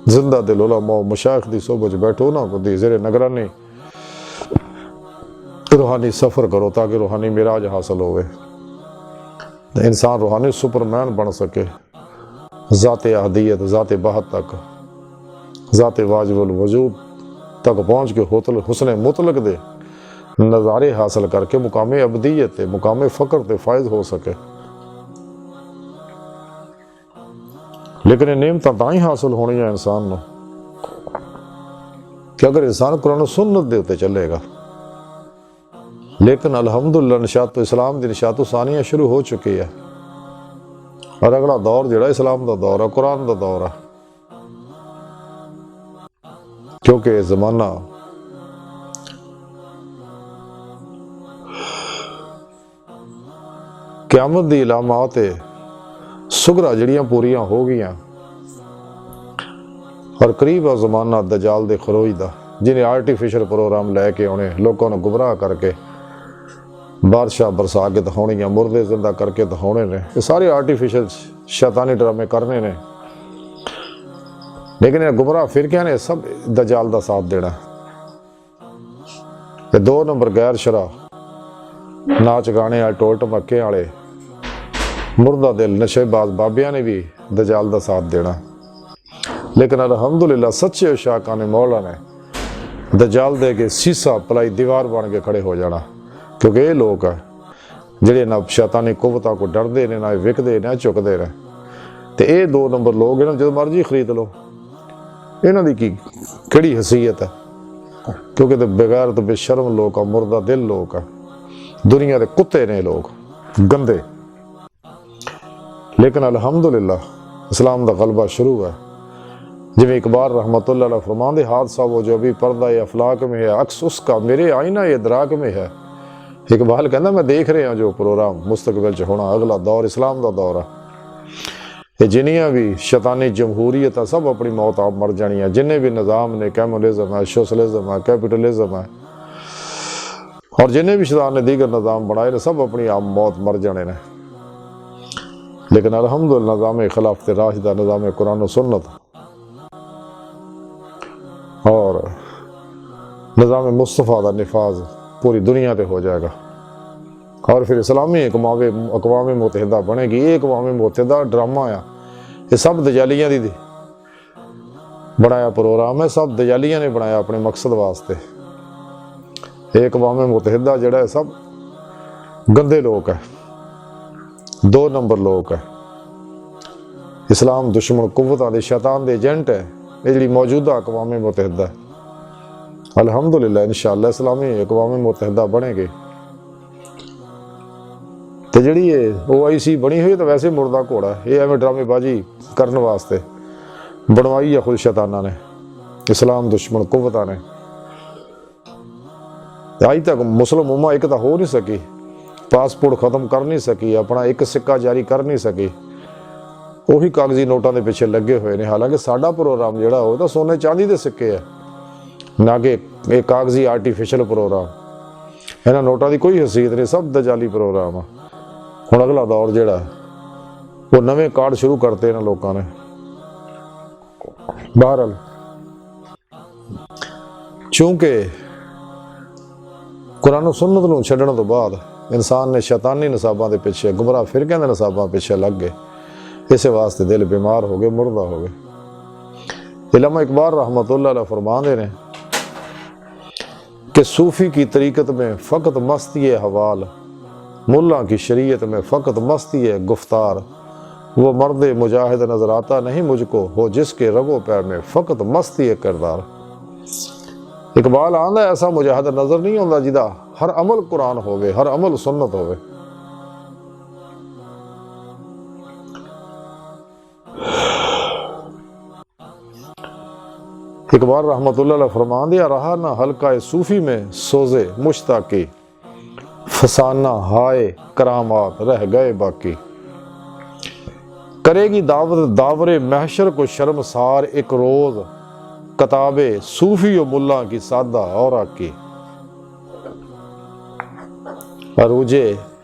जिंदा दिल उलमा मशाइख की सोबत बैठो ना को ज़ेरे निगरानी रूहानी सफ़र करो ताकि रूहानी मिराज हासिल होवे इंसान रूहानी सुपरमैन बन सके। ज़ाते अहदियत ज़ाते बहत तक ज़ाते वाजिबुल वजूद तक पहुँच के हुस्न मुतलक दे नज़ारे हासिल करके मुकामे अबदियत मुकामे फ़क्र ते फायज हो सके। लेकिन ये नेमतां तां ही हासिल होनी है इंसान नूं کہ اگر انسان قرآن و سنت دے اتے چلے گا. لیکن الحمدللہ نشاط اسلام دی نشاط ثانیہ شروع ہو چکی ہے اور اگلا دور جڑا اسلام دا دور ہے، قرآن دا دور ہے. کیونکہ زمانہ قیامت دی علامات سگرا جڑیاں پوریاں ہو گیاں اور قریب ہے زمانہ دجال دے خروج دا، جنہیں آرٹیفیشل پروگرام لے کے آنے لوگوں نے گمراہ کر کے بادشاہ برسا کے دکھاؤنے یا مردے زندہ کر کے دکھاؤنے نے. یہ سارے آرٹیفیشل شیطانی ڈرامے کرنے نے. لیکن یہ گمراہ فرقیاں نے سب دجال دا ساتھ دینا. یہ 2 نمبر غیر شرع ناچ گانے والے ٹول ٹمکے والے مردہ دل نشے باز بابیاں نے بھی دجال دا ساتھ دینا. لیکن الحمدللہ سچے شاکان مولا نے دجال دے کے سیسا پلائی دیوار بن کے کھڑے ہو جانا. کیونکہ یہ لوگ ہیں جڑے نہ شیطانی قوتوں کو ڈردے نے، نہ وکدے نہ چکدے نے. تے اے 2 نمبر لوگ ہیں جب مرضی خرید لو، انہاں دی کی کیڑی حیثیت ہے؟ کیونکہ تے بغیر تو بے شرم لوگ ہیں، مردہ دل لوگ ہیں، دنیا دے کتے نے لوگ گندے. لیکن الحمدللہ اسلام دا غلبہ شروع ہے. جب اقبال رحمۃ اللہ علیہ فرماندے حادثہ وہ جو ابھی پردہ افلاک میں ہے، عکس اس کا میرے آئینہ ادراک میں ہے. اقبال کہنا میں دیکھ رہے ہیں جو پروگرام مستقبل چ ہونا، اگلا دور اسلام دا دور ہے. یہ جنیاں بھی شیطانی جمہوریت ہے سب اپنی موت آپ مر جانی ہیں. جنہیں بھی نظام نے کیمونزم ہے، سوشلزم ہے، کیپٹلزم ہے اور جنہیں بھی شیطان نے دیگر نظام بنائے نے سب اپنی آپ موت مر جانے نے. لیکن الحمدللہ نظام خلافت راشدہ، نظام قرآن و سنت اور نظام مصطفیٰ دا نفاذ پوری دنیا تے ہو جائے گا اور پھر اسلامی اقوام متحدہ بنے گی. یہ اقوام متحدہ ڈرامہ ہے، یہ سب دجالیاں دی بنایا پروگرام ہے، سب دجالیاں نے بنایا اپنے مقصد واسطے. یہ اقوام متحدہ جڑا ہے سب گندے لوگ ہیں، 2 نمبر لوگ ہیں، اسلام دشمن قوتاں دے شیطان دے ایجنٹ ہے. یہ جڑی موجودہ اقوام متحدہ ہے الحمدللہ انشاءاللہ اسلامی اقوام متحدہ بنے گی. تو جڑی یہ OIC بنی ہوئی تو ویسے مردہ گھوڑا ہے، یہ ایویں ڈرامے بازی کرنے واسطے بنوائی ہے خود شیطانہ نے، اسلام دشمن قوتاں نے. آج تک مسلم امہ ایک تو ہو نہیں سکی، پاسپورٹ ختم کر نہیں سکی، اپنا ایک سکہ جاری کر نہیں سکی، وہی کاغذی نوٹاں دے پیچھے لگے ہوئے نے. حالانکہ ساڈا پروگرام جڑا ہو تو سونے چاندی دے سکے ہے، نہ کہ ایک کاغذی آرٹیفیشل پروگرام. انہاں نوٹاں دی کوئی حیثیت نہیں، سب دجالی پروگرام ہے. ہن اگلا دور جڑا ہے وہ نویں کارڈ شروع کرتے ہیں لوکاں نے. بہرحال چونکہ قرآن و سنت نوں چھڈن تو بعد انسان نے شیطانی نصاباں دے پیچھے، گمراہ فرقیاں دے نصاباں پیچھے لگ گئے. اسے واسطے دل بیمار ہو گئے، مردہ ہو گئے. علامہ اقبال رحمۃ اللہ علیہ فرماندے نے کہ صوفی کی طریقت میں فقط مستی حوال، ملا کی شریعت میں فقط مستی گفتار، وہ مرد مجاہد نظر آتا نہیں مجھ کو، ہو جس کے رگو پیر میں فقط مستی کردار. اقبال آندا ایسا مجاہد نظر نہیں آتا جدا ہر عمل قرآن ہوگے، ہر عمل سنت ہوگے. اقبال رحمۃ اللہ علیہ فرمان دیا رہا نہ حلقہ صوفی میں سوزے مشتاقی، فسانہ ہائے کرامات رہ گئے باقی. کرے گی دعوت داور محشر کو شرمسار ایک روز، کتاب صوفی و ملا کی سادہ اور آکی. عروج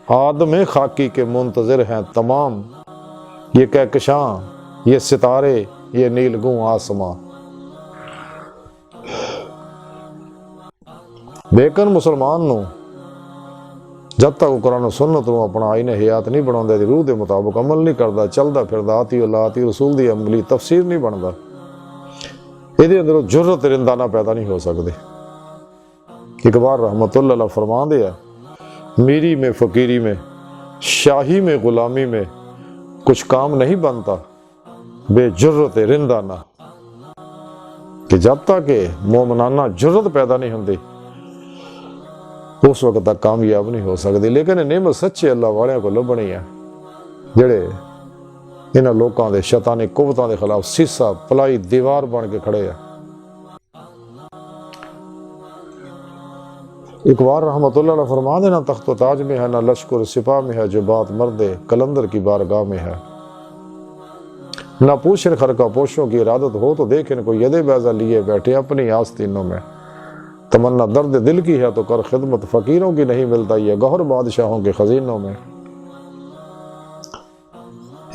آدم خاکی کے منتظر ہیں تمام، یہ کہکشاں، یہ ستارے، یہ نیلگوں آسماں. لیکن مسلمان نو جب تک وہ قرآن و سنت نو اپنا آئین حیات نہیں بناਉਂدا، روح دے مطابق عمل نہیں کردا، چلدا پھردا آتی اللہ آتی رسول دی عملی تفسیر نہیں بندا، یہ اندر جرت رندانہ پیدا نہیں ہو سکتے. اقبال رحمۃ اللہ علیہ فرمان دیا میری میں فقیری میں شاہی میں غلامی میں کچھ کام نہیں بنتا بے جرت رندانہ. کہ جب تک کہ مومنانہ جرت پیدا نہیں ہوندی اس وقت تک کامیاب نہیں ہو سکتی. لیکن نعمت سچے اللہ والوں کو لبنی ہے جڑے انہاں لوکاں دے شیطانی قوتاں دے خلاف سیسا پلائی دیوار بن کے کھڑے ہیں. اقبال رحمۃ اللہ علیہ فرما دے نہ تخت و تاج میں ہے نہ لشکر سپاہ میں ہے جو بات مرد کلندر کی بارگاہ میں ہے. نہ پوچھن خرقہ پوشوں کی ارادت ہو تو دیکھن کو ید بیضا لیے بیٹھے اپنی آستینوں میں. تمنا درد دل کی ہے تو کر خدمت فقیروں کی نہیں ملتا یہ گوہر بادشاہوں کے خزینوں میں.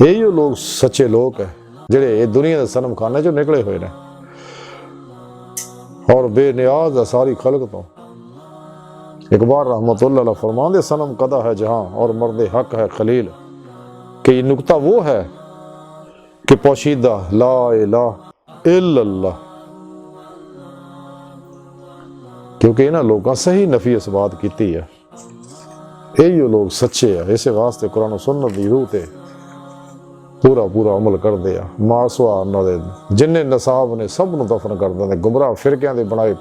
یہی لوگ سچے لوگ ہیں جڑے یہ دنیا دے صنم خانے جو نکلے ہوئے ہیں اور بے نیاز ہے ساری خلق تو. اقبال رحمۃ اللہ علیہ فرمان دے صنم قدا ہے جہاں اور مرد حق ہے خلیل. کہ یہ نکتہ وہ ہے کہ پوشیدہ لا الہ الا اللہ، کیونکہ انہاں لوگاں صحیح نفی اس بات کیتی ہے. یہی لوگ سچے ہیں. اسے واسطے قرآن و سنت دی روح تے پورا عمل کر دیا. ماسوا نہ دے جنہیں نصاب نے سب نو دفن کر دے. گمراہ فرقیاں دے بنائے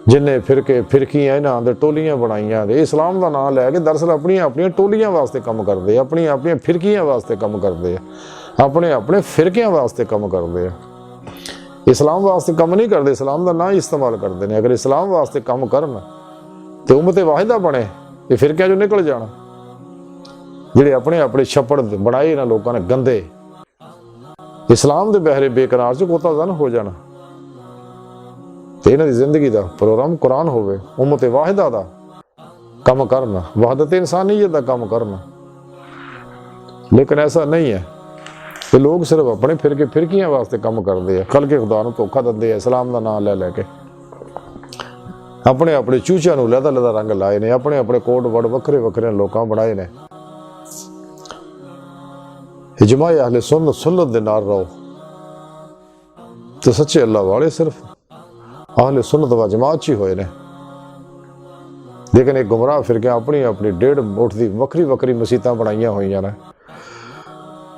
جنہیں فرقے فرقیاں انہاں دے ٹولیاں بنائیاں دے اسلام دا نام لے کے دراصل اپنی ٹولیاں واسطے کم کر دے، اپنی فرقیاں واسطے کم کر دے، اپنے فرقیاں واسطے کم کر دے. اسلام واسطے کم نہیں کرتے، اسلام دا نام ہی استعمال کرتے ہیں. اگر اسلام واسطے کم کرن تو امت واحدہ بنے، یہ فرقیاں جو نکل جانا جڑے اپنے چھپڑ بنائے انہاں لوگوں نے گندے اسلام دے بہرے بے قرار چ کوتا زن ہو جانا. تے انہاں دی زندگی دا پروگرام قرآن ہوئے، امت واحدہ دا کم کرنا، وحدت انسانیت دا کم کرنا. لیکن ایسا نہیں ہے. یہ لوگ صرف اپنے فرقیاں واسطے کم کرتے ہیں، خلق خدا نو دھوکھا دندے ہیں اسلام دا نام لے کے. اپنے چوچیاں نو لہدا رنگ لائے نے، اپنے کوڈ ورڈ وکھرے لوکاں بنائے نے. اجماع اہل سنت دے نال رہو تو سچے اللہ والے صرف اہل سنت و جماعت ہی ہوئے نے. لیکن ایک گمراہ فرقیاں اپنی ڈیڑھ مٹھ دی وکری مسیتاں بنائیاں ہوئیاں نے.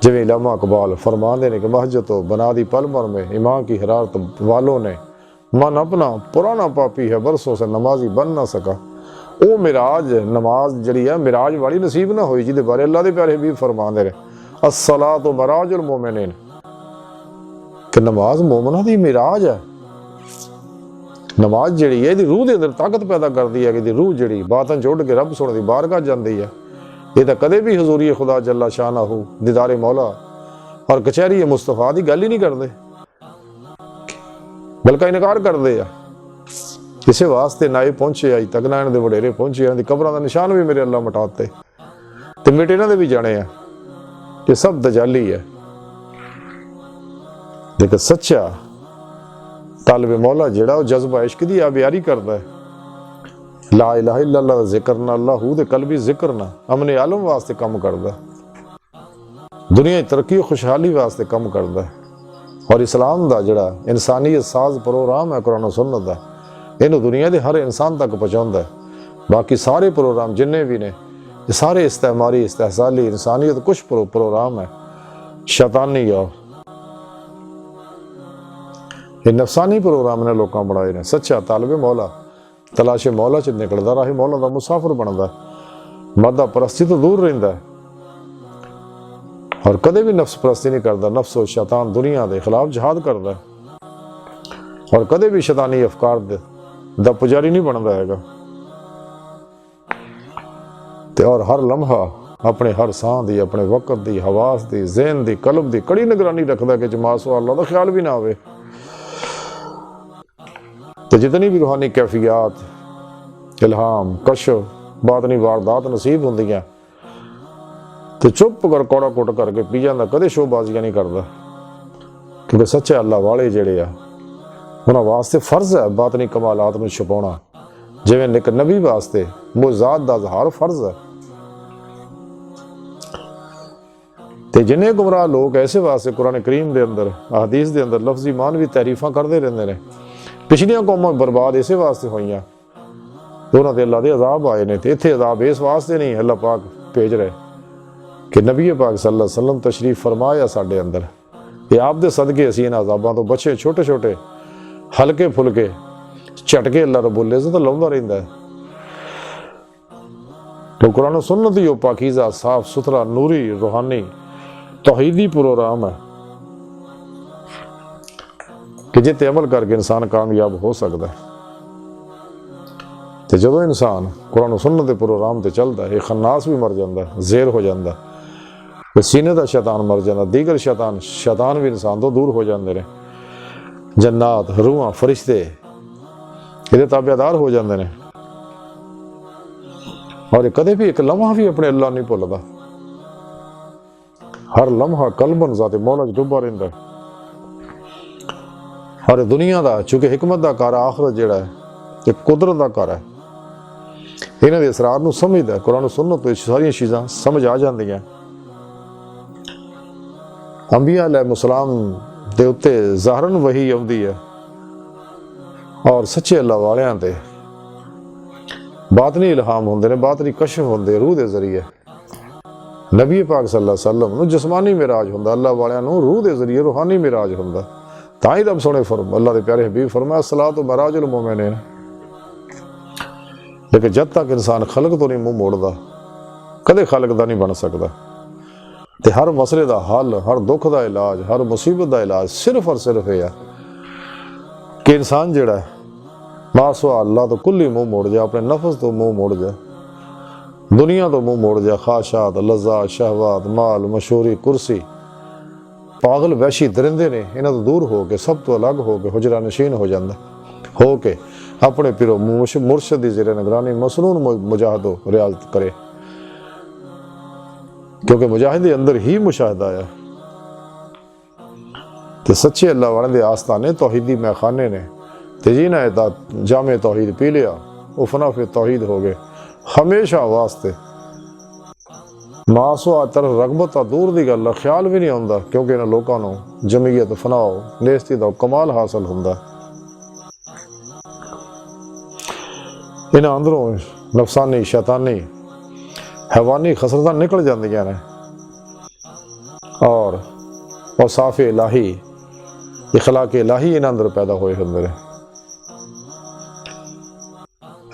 جویں علامہ اقبال فرماندے نے کہ مسجد تو بنا دی پل بھر میں ایمان کی حرارت والوں نے من اپنا پرانا پاپی ہے برسوں سے نمازی بن نہ سکا. او معراج نماز جڑی ہے معراج والی نصیب نہ ہوئی جہدے بارے اللہ دے پیارے حبیب فرماندے نے الصلاۃ مراج المومنین کہ نماز مومناں دی معراج ہے. نماز جڑی ہے دی روح دے اندر طاقت پیدا کردی ہے کہ دی روح جڑی باطن چھوڑ کے رب سونے دی بارگاہ جاندی ہے. یہ تو کدے بھی حضوری خدا جل شانہ دیدار مولا اور کچہری مصطفیٰ دی گل ہی نہیں کرتے بلکہ انکار کرتے. اسے واسطے نائب پہنچے اج تک نہ انہاں دے وڈیرے پہنچے انہاں دی قبراں دا نشان بھی میرے اللہ مٹاتے تے مٹے انہاں دے بھی جانے ہیں. یہ سب دجالی ہے. لیکن سچا طالب مولا جڑا وہ جذبہ عشق دی آبیاری کرتا ہے. لا الہ الا اللہ ذکر نہ اللہ دے قلبی ذکر نہ امن عالم واسطے کم کرتا ہے، دنیا ترقی و خوشحالی واسطے کم کرتا ہے. اور اسلام دا جڑا انسانیت ساز پروگرام ہے قرآن و سنت دا اینو دنیا دے ہر انسان تک پہنچاوندا ہے. باقی سارے پروگرام جننے بھی نے یہ سارے استعماری استحصالی انسانیت کچھ پروگرام ہے شیطانی اور یہ نفسانی پروگرام نے لوکاں بنائے نے. سچا طالب مولا تلاش مولا چ نکلدا راہ مولا دا مسافر بندا ہے، مادہ پرستی تو دور رہندا ہے اور کدے بھی نفس پرستی نہیں کرتا. نفس و شیطان دنیا دے خلاف جہاد کرتا ہے اور کدے بھی شیطانی افکار دا پجاری نہیں بنتا ہے گا. اور ہر لمحہ اپنے ہر سان دی اپنے وقت دی حواس دی ذہن دی قلب دی کڑی نگرانی رکھدا کہ جماعت سو اللہ دا خیال بھی نہ ہوئے. تو جتنی بھی روحانی کیفیات الہام کشف باطنی واردات نصیب ہوندیاں تو چپ کر کوڑا کوٹ کر کے پی جاندہ کدے شو بازیاں نہیں کردا. کیونکہ سچے اللہ والے جڑے آ انہاں واسطے فرض ہے باطنی کمالات میں چھپاونا جویں ایک نبی واسطے معجزات دا اظہار فرض ہے. تے جنہیں گمراہ لوگ ایسے واسطے قرآن کریم دے اندر احادیث دے اندر لفظی مانوی تعریفاں کردے رہندے نے. پچھلیاں قوماں برباد اسے واسطے ہوئیاں انہاں تے اللہ دے عذاب آئے نے تے اتھے عذاب اس واسطے نہیں اللہ پاک بھیج رہے کہ نبی پاک صلی اللہ علیہ وسلم تشریف فرمایا ساڈے اندر یہ آپ دے صدقے اسی ان عذاباں تو بچے چھوٹے چھوٹے हल्के फुलके झटके अल्लाह रब्बुल इज़्ज़त लाउंदा रहिंदा है। तो कुरान सुन्नत ही पाकीज़ा साफ सुथरा नूरी रूहानी तौहीदी प्रोग्राम है कि जिते अमल करके इंसान कामयाब हो सकता है। तो जो इंसान कुरान सुन्नत के प्रोग्राम से चलता है, खन्नास भी मर जाता, ज़ेर हो जाता, सीने का शैतान मर जाता, दीगर शैतान भी इंसान तो दूर हो जाते हैं। जन्नात रूहां फरिश्ते ये ताबेदार हो जाते हैं और कदे भी एक लम्हा भी अपने अल्लाह नहीं भुलता। हर लम्हा कलबन ज़ाते मौला च डुब्बा रहिंदा है। और दुनिया का चूंकि हिकमत का घर आखिरत जिहड़ा है ते कुदरत का घर है, इन्हां दे असरार नूं समझदा है। कुरान सुन्नत तो सारियां चीज़ां समझ आ जांदियां। अंबिया अलैहिस्सलाम दे उत्ते ज़ाहरन वही आउंदी है और सच्चे अल्लाह वालियां ते बातनी इल्हाम होंदे ने, बातनी कशफ होंदे रूह दे जरिए। नबी पाक सल्लल्लाहु अलैहि वसल्लम नूं जिस्मानी मिराज हुंदा, अल्लाह वालियां नूं रूह दे जरिए रूहानी मिराज हुंदा। तां ही रब सोहणे अल्लाह दे प्यारे हबीब फरमाया सलातो मराजुल मोमिनीन। लेकिन जब तक इंसान खलक तो नहीं मुंह मोड़दा, कदे खलक दा नहीं बन सकदा। ते हर मसले दा हल, हर दुख दा इलाज, हर मुसीबत दा इलाज सिर्फ और सिर्फ यह है कि इंसान जिहड़ा है मासवा अल्लाह तो कुल्ली मुंह मोड़ जा, अपने नफस तो मुंह मोड़ जा, दुनिया तो मुंह मोड़ जा, ख्वाहिशात लज़्ज़ात शहवात माल मशहूरी कुर्सी पागल वैशी दरिंदे ने इन्हां तो दूर हो के सब तो अलग हो के हुजरा नशीन हो जाता, हो के अपने पिरो मुर्शद की ज़ेरे निगरानी मसनून मुजाहदो रियाजत करे। क्योंकि मुजाहिद के अंदर ही मुशाहिदा है। तो सच्चे अल्लाह वाले दे आस्थाने तौहीदी मैखाने ने, ते जी ना जामे तौहीद पी लिया वो फना फिर तौहीद हो गए हमेशा वास्ते। मासो तरफ रगबत दूर की गल, ख्याल भी नहीं आता, क्योंकि इन्होंने लोगों को जमीयत फनाओ नेस्ती का कमाल हासिल होंदा। इन्हां अंदरों नफसानी शैतानी हैवानी खसरतां निकल जांदियां ने और औसाफ इलाही इखलाक इलाही इन्हां अंदर पैदा होए हुंदे ने।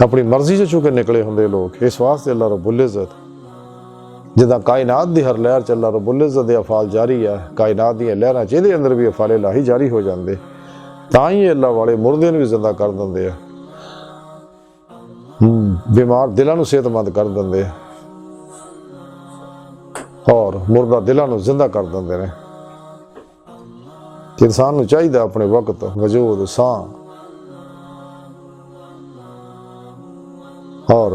अपनी मर्जी से चुके निकले होंदे लोग। इस वास्ते अल्लाह रब्बुल इज़्ज़त जिदा कायनात दी हर लहर च अल्लाह रब्बुल इज़्ज़त दे अफाल जारी है, कायनात दी लहरां जिहदे अंदर भी अफाल इलाही जारी हो जांदे, तां ही अल्लाह वाले मुर्दे नूं भी जिंदा कर दिंदे आ, बीमार दिलां नूं सेहतमंद कर दिंदे और मुर्दा दिलां नूं जिंदा कर दिंदे ने। इंसान नूं चाहिदा अपने वक्त वजूद सां और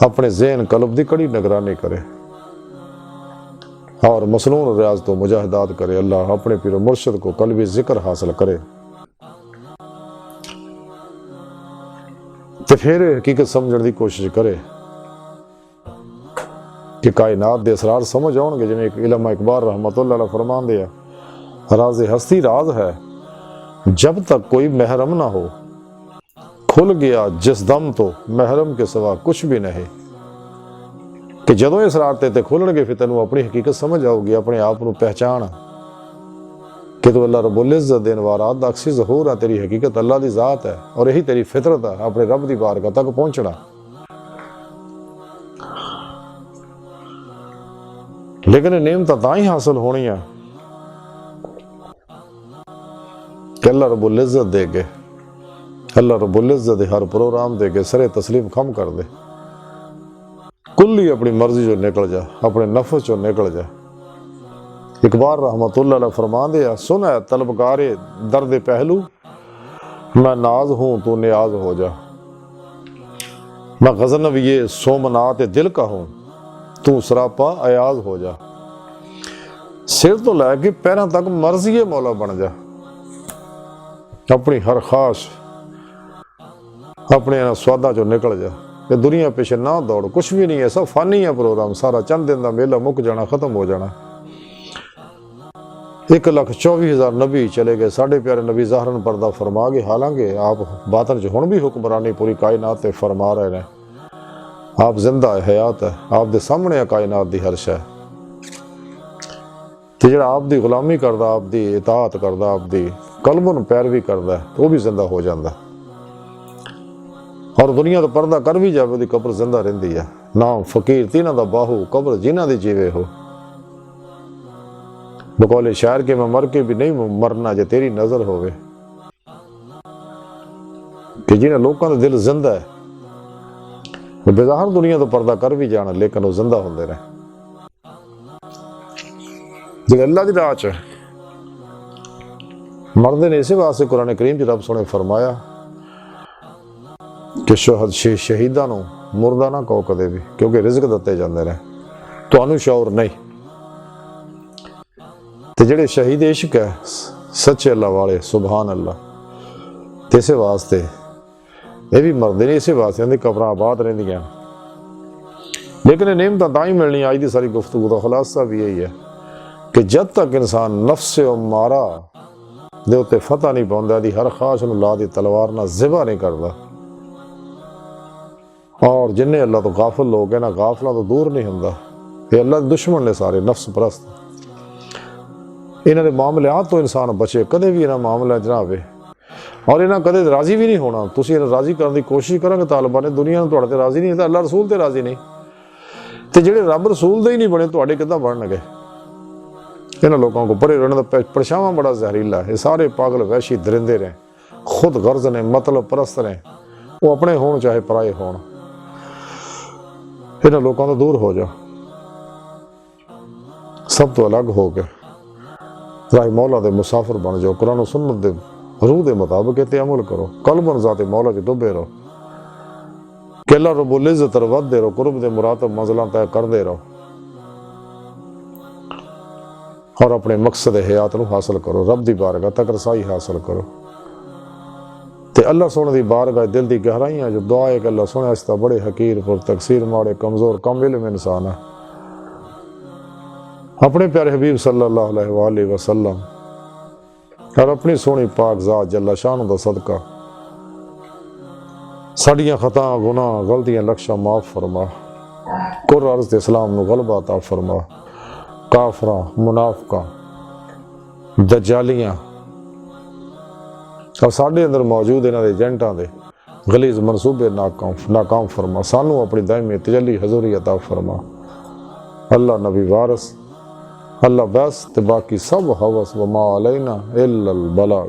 अपने ज़हन कल्ब की कड़ी निगरानी करे और मसनून रियाज तो मुजाहिदात करे। अल्लाह अपने पीर मुर्शद को कल्बी जिक्र हासिल करे तो फिर हकीकत समझने की कोशिश करे कि कायनात के असरार समझ आउणगे। जिवें एक इल्म इकबाल रहमतुल्लाह अलैह फरमांदे आ, राज़े हस्ती राज है जब तक कोई महरम ना हो, खुल गया जिस दम तो महरम के सिवा कुछ भी नहीं। कि जदों इस रात ते खुलणगे फिर तैनूं अपनी हकीकत समझ आऊगी, अपने आप नूं पहचान कि तू अल्लाह रब्बुल इज़्ज़त दे अनवारात दा अक्सी ज़हूर है, तेरी हकीकत अल्लाह दी ज़ात है और यही तेरी फितरत है अपने रब दी बारगाह तक पहुंचना। लेकिन नेमत तां ही हासिल होनी है कि अल्लाह रब्बुल इज़्ज़त दे के अल्लाह रब्बुल इज़्ज़त हर प्रोग्राम दे के सरे तस्लीम खम कर दे, कुल्ली अपनी मर्जी जो निकल जा, अपने नफ्स जो निकल जा। इकबाल रहमतुल्लाह अलैह फरमांदे आ, सुन है तलबगारे दर्द पहलू मैं नाज हूं तू नियाज हो जा, मैं गज़नब ये सोमनात दिल का हूं तू सरापा अयाज हो जा। सिर तो लैके पैरों तक मर्जी मौला बन जा, अपनी हर ख्वाहिश अपने स्वादा चो निकल जा। ये दुनिया पीछे ना दौड़, कुछ भी नहीं है, सब फानी है प्रोग्राम सारा। चंद दिन का मेला मुक जाना, खत्म हो जाना। 1,24,000 नबी चले गए, साढ़े प्यारे नबी ज़ाहरन पर्दा फरमा गए। हालांकि आप बातन च हुण भी हुक्मरानी पूरी कायनात ते फरमा रहे हैं। आप जिंदा है, हयात है, आप दे सामने है कायनात दी हर शय। تو جڑا آپ دی غلامی کردا، آپ دی اطاعت کردا، آپ دی قلبوں پیروی کردا ہے تو وہ بھی زندہ ہو جاندہ، اور دنیا تو پردہ کر بھی جاوے دی قبر زندہ رہندی ہے۔ نام فقیر تینہ دا باہو، قبر جنہ دی جیوے ہو۔ بقول شاعر کے میں مر کے بھی نہیں مرنا جے تیری نظر ہوئے، کہ جنہیں لوکاں دا دل زندہ ہے، وہ بظاہر دنیا تو پردہ کر بھی جانا لیکن وہ زندہ ہوندے رہے۔ جب اللہ دی راہ چ مردے نے اسی واسطے قرآن کریم کی رب سنے فرمایا کہ شہیداں نو مردہ نہ کہو کدے بھی، کیونکہ رزق دتے جاندے رہے، تانوں شعور نہیں۔ تے جڑے شہید عشق ہے سچے اللہ والے، سبحان اللہ، تے اسے واسطے یہ بھی مردے نے اسی واسطے اندھی قبراں آباد رہندیاں۔ لیکن یہ نعمتاں تاں ہی ملنی، آج دی ساری گفتگو کا خلاصہ بھی یہی ہے کہ جب تک انسان نفس امارہ دے اتے فتح نہیں پاؤندا، دی ہر خواہش نو لا دی تلوار نہ ذبح نہیں کردا، اور جنہیں اللہ تو غافل لوگ ہیں نا، غافلہ تو دور نہیں ہوندا، یہ اللہ دے دشمن نے سارے نفس پرست، انہاں دے معاملات تو انسان بچے، کدے بھی انہاں معاملہ جناب ہے، اور انہاں کدے راضی بھی نہیں ہونا۔ تسی انہاں راضی کرنے دی کوشش کرو گے طالبان دنیا نے تہاڈے تے راضی نہیں ہے، اللہ رسول تے راضی نہیں، تے جڑے رب رسول دے ہی نہیں بنے تہاڈے کداں بنن گے؟ انہاں لوگوں کو پڑے رہنے دا پرچاواں بڑا زہریلا ہے، یہ سارے پاگل وحشی درندے رہیں، خود غرض نے، مطلب پرست رہیں، وہ اپنے ہون چاہے پرائے ہون۔ انہاں لوگوں تو دور ہو جاؤ، سب تو الگ ہو کے راہ مولا دے مسافر بن جاؤ، قرآن و سنت دے روح دے مطابق تے عمل کرو، قلباً ذات مولا کے ڈبے رہو کہ اللہ رب العزت ود دے رہو، قرب دے مراتب منزلاں طے کر دے رہو، اور اپنے مقصد حیات نو حاصل کرو، رب دی بارگاہ تک رسائی حاصل کرو۔ تے اللہ سونے دی بارگاہ دل دی گہرائیاں جو دعا ہے کہ اللہ سونے استا بڑے حقیر پر تقصیر ماڑے کمزور کم علم انسان ہے، اپنے پیارے حبیب صلی اللہ علیہ وآلہ وسلم اور اپنی سونی پاک ذات جل شانہ دا صدقہ ساڑیاں خطا گناہ غلطیاں لکشہ معاف فرما، قر عرض اسلام نو غلبہ عطا فرما، کافراں منافقاں دجالیاں اور ساڑھے اندر موجود انہاں دے ایجنٹاں دے غلیظ منصوبے ناکام فرما، سانو اپنی دائمی تجلی حضوری عطا فرما۔ اللہ نبی وارث، اللہ بس تے باقی سب حوث وما علینا الا البلاغ۔